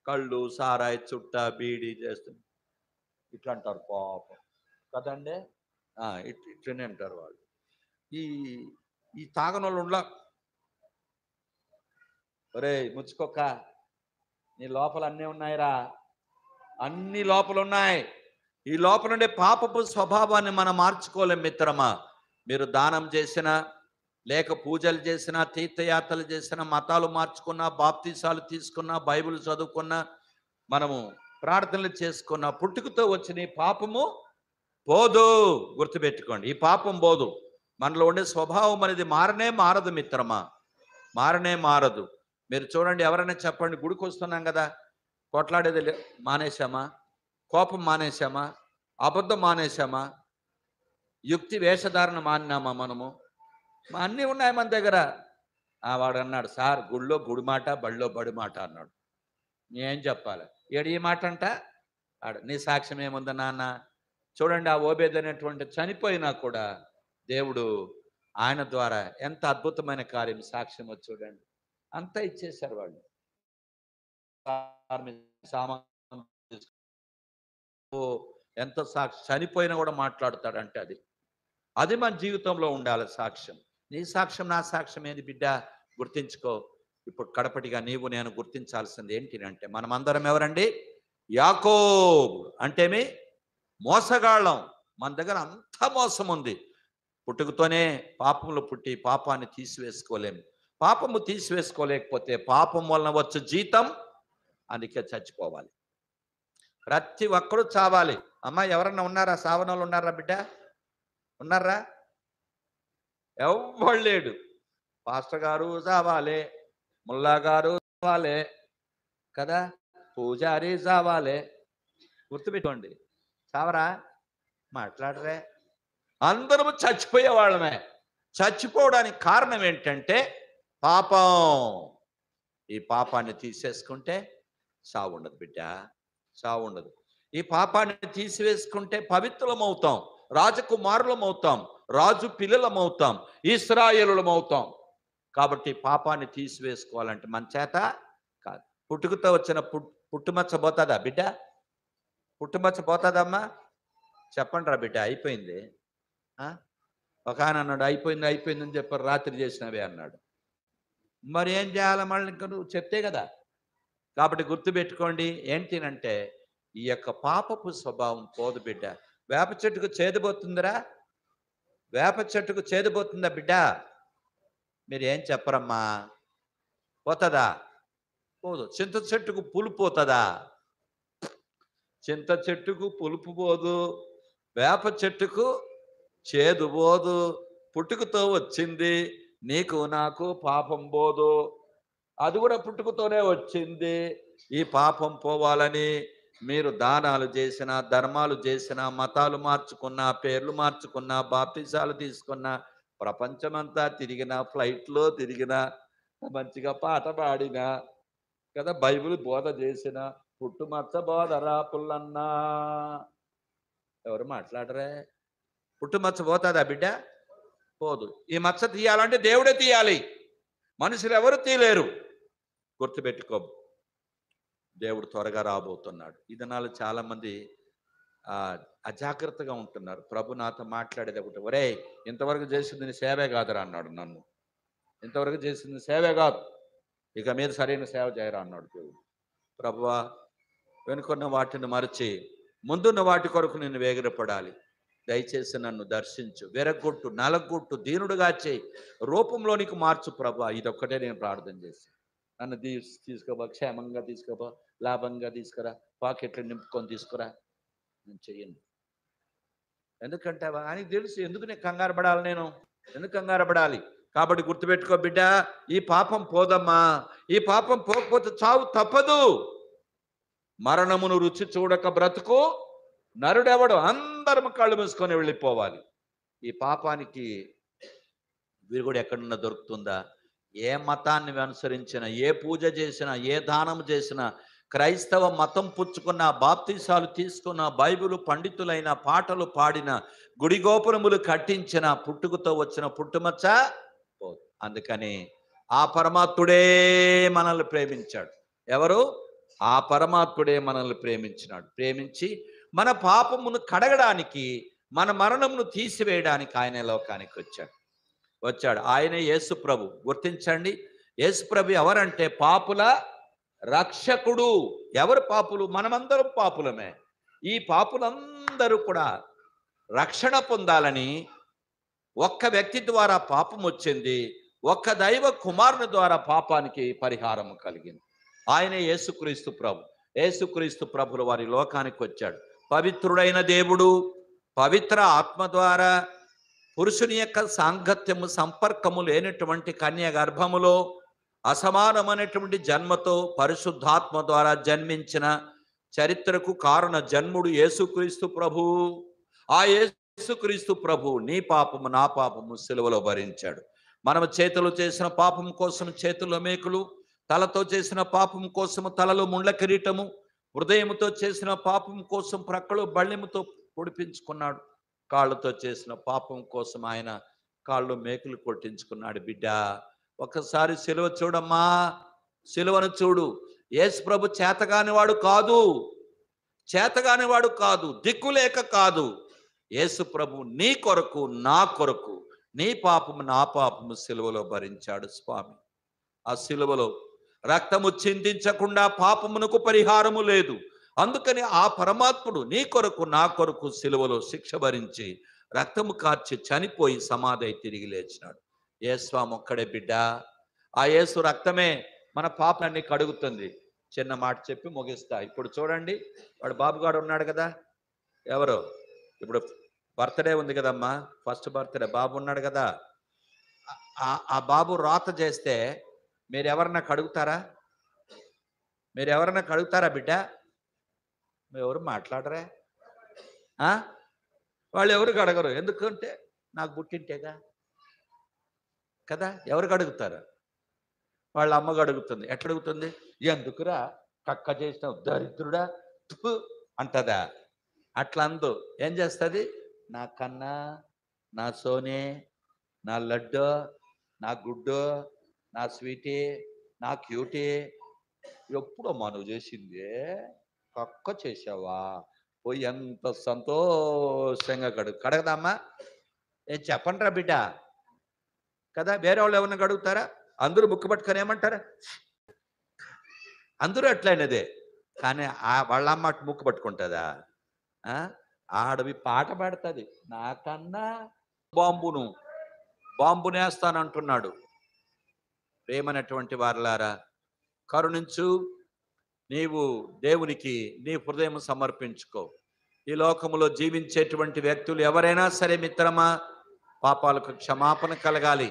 కళ్ళు సారాయి చుట్ట బీడీ చేస్తుంది, ఇట్లా అంటారు పాపం కదండి. ఇట్లనే అంటారు వాళ్ళు. ఈ తాగనోళ్ళు ఉండలా, ఒరే ముచ్చుకోక నీ లోపల అన్నీ ఉన్నాయిరా, అన్ని లోపల ఉన్నాయి. ఈ లోపల ఉండే పాపపు స్వభావాన్ని మనం మార్చుకోలేం మిత్రమా. మీరు దానం చేసినా, లేక పూజలు చేసినా, తీర్థయాత్రలు చేసినా, మతాలు మార్చుకున్నా, బాప్తీసాలు తీసుకున్నా, బైబిల్ చదువుకున్నా, మనము ప్రార్థనలు చేసుకున్నా, పుట్టుకతో వచ్చిన పాపము పోదు. గుర్తుపెట్టుకోండి, ఈ పాపం పోదు. మనలో ఉండే స్వభావం అనేది మారదు మిత్రమా, మారదు. మీరు చూడండి, ఎవరైనా చెప్పండి, గుడికి వస్తున్నాం కదా, కొట్లాడేది మానేశామా, కోపం మానేశామా, అబద్ధం మానేశామా, యుక్తి వేషధారణ మానినామా మనము? అన్నీ ఉన్నాయి మన దగ్గర. వాడు అన్నాడు, సార్ గుడిలో గుడి మాట, బడిలో బడి మాట అన్నాడు. ఏం చెప్పాలి? ఈ మాట అంట నీ సాక్ష్యం ఏముంది నాన్న? చూడండి, ఆ ఓబేద్ అనేటువంటి చనిపోయినా కూడా దేవుడు ఆయన ద్వారా ఎంత అద్భుతమైన కార్యం సాక్ష్యం వచ్చి చూడండి, అంతా ఇచ్చేశారు వాళ్ళు. ఎంత సాక్షి చనిపోయినా కూడా మాట్లాడతాడంటే అది మన జీవితంలో ఉండాలి సాక్ష్యం. నీ సాక్ష్యం నా సాక్ష్యం ఏది బిడ్డ? గుర్తించుకో. ఇప్పుడు కడపటిగా నీవు నేను గుర్తించాల్సింది ఏంటి అంటే, మనమందరం ఎవరండి? యాకోబు అంటేమి మోసగాళ్ళం. మన దగ్గర అంత మోసం ఉంది. పుట్టుకతోనే పాపంలో పుట్టి పాపాన్ని తీసివేసుకోలేము. పాపము తీసివేసుకోలేకపోతే పాపం వలన వచ్చే జీతం, అందుకే చచ్చిపోవాలి. ప్రతి ఒక్కరూ చావాలి. అమ్మ ఎవరన్నా ఉన్నారా? సావనోళ్ళు ఉన్నారా బిడ్డ? ఉన్నారా? ఎవ్వడు లేడు. పాస్టర్ గారు చావాలే, ముల్లా గారు చావాలే కదా, పూజారి చావాలే. గుర్తుపెట్టుకోండి, చావరా? మాట్లాడరే? అందరము చచ్చిపోయే వాళ్ళమే. చచ్చిపోవడానికి కారణం ఏంటంటే పాపం. ఈ పాపాన్ని తీసేసుకుంటే చావు ఉండదు బిడ్డ, చావు ఉండదు. ఈ పాపాన్ని తీసివేసుకుంటే పవిత్రులం అవుతాం, రాజకుమారులం అవుతాం, రాజు పిల్లలం అవుతాం, ఇశ్రాయేలులం అవుతాం. కాబట్టి పాపాన్ని తీసివేసుకోవాలంటే మన చేత కాదు. పుట్టుకతో వచ్చిన పుట్టుమచ్చ పోతుందా బిడ్డ? పుట్టుమచ్చ పోతుందమ్మా? చెప్పండి రా బిడ్డ. అయిపోయింది. ఒక ఆయన అన్నాడు, అయిపోయింది అని చెప్పారు, రాత్రి చేసినవే అన్నాడు. మరి ఏం చేయాలి? మళ్ళీ ఇంకా నువ్వు చెప్తే కదా. కాబట్టి గుర్తుపెట్టుకోండి, ఏంటినంటే ఈ యొక్క పాపపు స్వభావం పోదు బిడ్డ. వేప చెట్టుకు చేదుపోతుందిరా? వేప చెట్టుకు చేదుపోతుందా బిడ్డ? మీరు ఏం చెప్పరమ్మా? పోతుందా? పోదు. చింత చెట్టుకు పులుపు పోతుందా? చింత చెట్టుకు పులుపు పోదు, వేప చెట్టుకు చేదు పోదు. పుట్టుకతో వచ్చింది, నీకు నాకు పాపం పోదు. అది కూడా పుట్టుకతోనే వచ్చింది. ఈ పాపం పోవాలని మీరు దానాలు చేసినా, ధర్మాలు చేసినా, మతాలు మార్చుకున్నా, పేర్లు మార్చుకున్నా, బాప్తిసాలు తీసుకున్నా, ప్రపంచమంతా తిరిగినా, ఫ్లైట్లో తిరిగినా, మంచిగా పాట పాడినా కదా, బైబిల్ బోధ చేసిన, పుట్టుమచ్చ బోధరా పుల్లన్నా. ఎవరు మాట్లాడరే? పుట్టుమచ్చ పోతుందా బిడ్డ? పోదు. ఈ మచ్చ తీయాలంటే దేవుడే తీయాలి, మనుషులు ఎవరు తీయలేరు. గుర్తుపెట్టుకో, దేవుడు త్వరగా రాబోతున్నాడు. ఈ దినాలు చాలా మంది అజాగ్రత్తగా ఉంటున్నారు. ప్రభు నాతో మాట్లాడేది ఒకటి, ఒరే ఇంతవరకు చేసింది నీ సేవే కాదురా అన్నాడు నన్ను. ఇంతవరకు చేసింది సేవే కాదు, ఇక మీద సరైన సేవ చేయరా అన్నాడు దేవుడు. ప్రభువా, వెనుకున్న వాటిని మరచి ముందున్న వాటి కొరకు నేను వేగిరపడాలి. దయచేసి నన్ను దర్శించు, వెరగొట్టు, నలగొట్టు, దీనుడుగా చేయి, రూపంలోనికి మార్చు ప్రభువా. ఇదొక్కటే నేను ప్రార్థన చేశాను. నన్ను తీసుకోబా, క్షేమంగా తీసుకోబా, లాభంగా తీసుకురా, పాకెట్లు నింపుకొని తీసుకురా. నేను చెయ్యను. ఎందుకంటే ఆయనకి తెలుసు ఎందుకు నేను కంగారు పడాలి, నేను ఎందుకు కంగారు పడాలి. కాబట్టి గుర్తుపెట్టుకో బిడ్డ, ఈ పాపం పోదమ్మా. ఈ పాపం పోకపోతే చావు తప్పదు. మరణమును రుచి చూడక బ్రతుకు నరుడెవడు, అందరం కళ్ళు మూసుకొని వెళ్ళిపోవాలి. ఈ పాపానికి విరుగుడు ఎక్కడన్నా దొరుకుతుందా? ఏ మతాన్ని అనుసరించినా, ఏ పూజ చేసినా, ఏ దానం చేసినా, క్రైస్తవ మతం పుచ్చుకున్న, బాప్తీసాలు తీసుకున్న, బైబిల్ పండితులైన, పాటలు పాడిన, గుడి గోపురములు కట్టించిన, పుట్టుకతో వచ్చిన పుట్టుమచ్చ పోదు. అందుకని ఆ పరమాత్ముడే మనల్ని ప్రేమించాడు. ఎవరు? ఆ పరమాత్ముడే మనల్ని ప్రేమించినాడు. ప్రేమించి మన పాపమును కడగడానికి, మన మరణమును తీసివేయడానికి ఆయన లోకానికి వచ్చాడు. ఆయనే యేసు ప్రభు. గుర్తించండి, యేసు ప్రభు ఎవరంటే పాపుల రక్షకుడు. ఎవరు పాపులు? మనమందరం పాపులమే. ఈ పాపులందరూ కూడా రక్షణ పొందాలని ఒక్క వ్యక్తి ద్వారా పాపం వచ్చింది, ఒక్క దైవ కుమారుని ద్వారా పాపానికి పరిహారం కలిగింది. ఆయనే యేసుక్రీస్తు ప్రభు. యేసుక్రీస్తు ప్రభులు వారి లోకానికి వచ్చాడు. పవిత్రుడైన దేవుడు పవిత్ర ఆత్మ ద్వారా, పురుషుని యొక్క సాంగత్యము, సంపర్కము లేనటువంటి కన్య గర్భములో అసమానమైనటువంటి జన్మతో పరిశుద్ధాత్మ ద్వారా జన్మించిన చరిత్రకు కారణ జన్ముడు యేసుక్రీస్తు ప్రభు. ఆ యేసుక్రీస్తు ప్రభు నీ పాపము, నా పాపము సిలువలో భరించాడు. మనము చేతులు చేసిన పాపం కోసం చేతుల్లో మేకులు, తలతో చేసిన పాపం కోసము తలలో ముండ్ల కిరీటము, హృదయముతో చేసిన పాపం కోసం ప్రక్కలో బళ్ళెముతో పొడిపించుకున్నాడు. కాళ్ళతో చేసిన పాపం కోసం ఆయన కాళ్ళు మేకులు కొట్టించుకున్నాడు. బిడ్డ, ఒకసారి సిలువ చూడమ్మా, సిలువను చూడు. యేసు ప్రభు చేతగానివాడు కాదు, చేతగానివాడు కాదు, దిక్కులేక కాదు. యేసు ప్రభు నీ కొరకు, నా కొరకు, నీ పాపము, నా పాపము సిలువలో భరించాడు స్వామి. ఆ సిలువలో రక్తము చిందించకుండా పాపమునకు పరిహారము లేదు. అందుకని ఆ పరమాత్ముడు నీ కొరకు, నా కొరకు సిలువలో శిక్ష భరించి, రక్తము కార్చి చనిపోయి సమాధి తిరిగి లేచినాడు. యేస్వామి ఒక్కడే బిడ్డ. ఆ యేసు రక్తమే మన పాపాన్ని కడుగుతుంది. చిన్న మాట చెప్పి ముగిస్తా. ఇప్పుడు చూడండి, వాడు బాబుగాడు ఉన్నాడు కదా, ఎవరు ఇప్పుడు బర్త్డే ఉంది కదమ్మా, ఫస్ట్ బర్త్డే బాబు ఉన్నాడు కదా. ఆ బాబు రాత చేస్తే మీరు ఎవరన్నా కడుగుతారా? మీరు ఎవరన్నా కడుగుతారా బిడ్డ? మీరు ఎవరు మాట్లాడరే? వాళ్ళు ఎవరు కడగరు. ఎందుకంటే నాకు పుట్టింటేగా కదా. ఎవరు కడుగుతారు? వాళ్ళ అమ్మ కడుగుతుంది. ఎట్లా అడుగుతుంది? ఎందుకురా కక్క చేసిన దరిద్రుడా అంటదా? అట్లా అందు. ఏం చేస్తుంది? నా కన్నా, నా సోనే, నా లడ్డు, నా గుడ్డు, నా స్వీటీ, నా క్యూటీ, ఎప్పుడమ్మా నువ్వు చేసింది? కక్క చేసావా? పోయి ఎంత సంతోషంగా కడగదామ్మా. ఏం చెప్పండి రా బిడ్డ కదా. వేరే వాళ్ళు ఎవరన్నా కడుగుతారా? అందరూ ముక్కు పట్టుకొని ఏమంటారా? అందరూ అట్లయినదే. కానీ వాళ్ళ అమ్మ ముక్కు పట్టుకుంటుందా? ఆడవి పాట పాడుతుంది, నాకన్నా బాంబునేస్తానంటున్నాడు. ప్రేమనటువంటి వారలారా, కరుణించు. నీవు దేవునికి నీ హృదయం సమర్పించుకో. ఈ లోకములో జీవించేటువంటి వ్యక్తులు ఎవరైనా సరే మిత్రమా, పాపాలకు క్షమాపణ కలగాలి,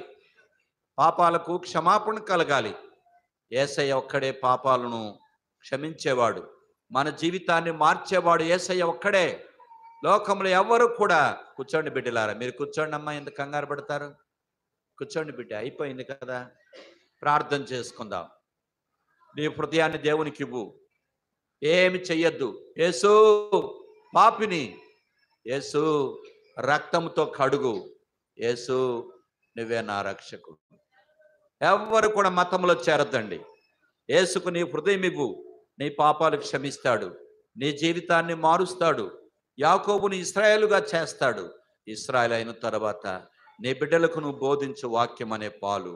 పాపాలకు క్షమాపణ కలగాలి. యేసయ్య ఒక్కడే పాపాలను క్షమించేవాడు, మన జీవితాన్ని మార్చేవాడు యేసయ్య ఒక్కడే. లోకంలో ఎవరు కూడా, కూర్చోండి బిడ్డలారా, మీరు కూర్చోండి అమ్మా, ఎందుకు కంగారు పడతారు? కూర్చోండి బిడ్డ, అయిపోయింది కదా. ప్రార్థన చేసుకుందాం. నీ హృదయాన్ని దేవునికి ఇవ్వు, ఏమి చెయ్యొద్దు. యేసు పాపిని, యేసు రక్తంతో కడుగు, యేసు నువ్వే నా రక్షకుడు. ఎవ్వరు కూడా మతంలో చేరద్దండి. యేసుకు నీ హృదయం ఇవ్వు, నీ పాపాలు క్షమిస్తాడు, నీ జీవితాన్ని మారుస్తాడు. యాకోబుని ఇశ్రాయేలుగా చేస్తాడు. ఇశ్రాయేలు అయిన తర్వాత నీ బిడ్డలకు నువ్వు బోధించు వాక్యం అనే పాలు.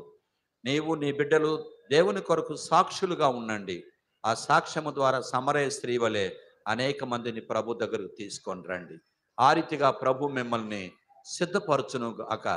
నీవు నీ బిడ్డలు దేవుని కొరకు సాక్షులుగా ఉండండి. ఆ సాక్ష్యము ద్వారా సమరయ స్త్రీ వలె అనేక మందిని ప్రభు దగ్గరకు తీసుకొని రండి. ఆ రీతిగా ప్రభు మిమ్మల్ని సిద్ధపరచును గాక.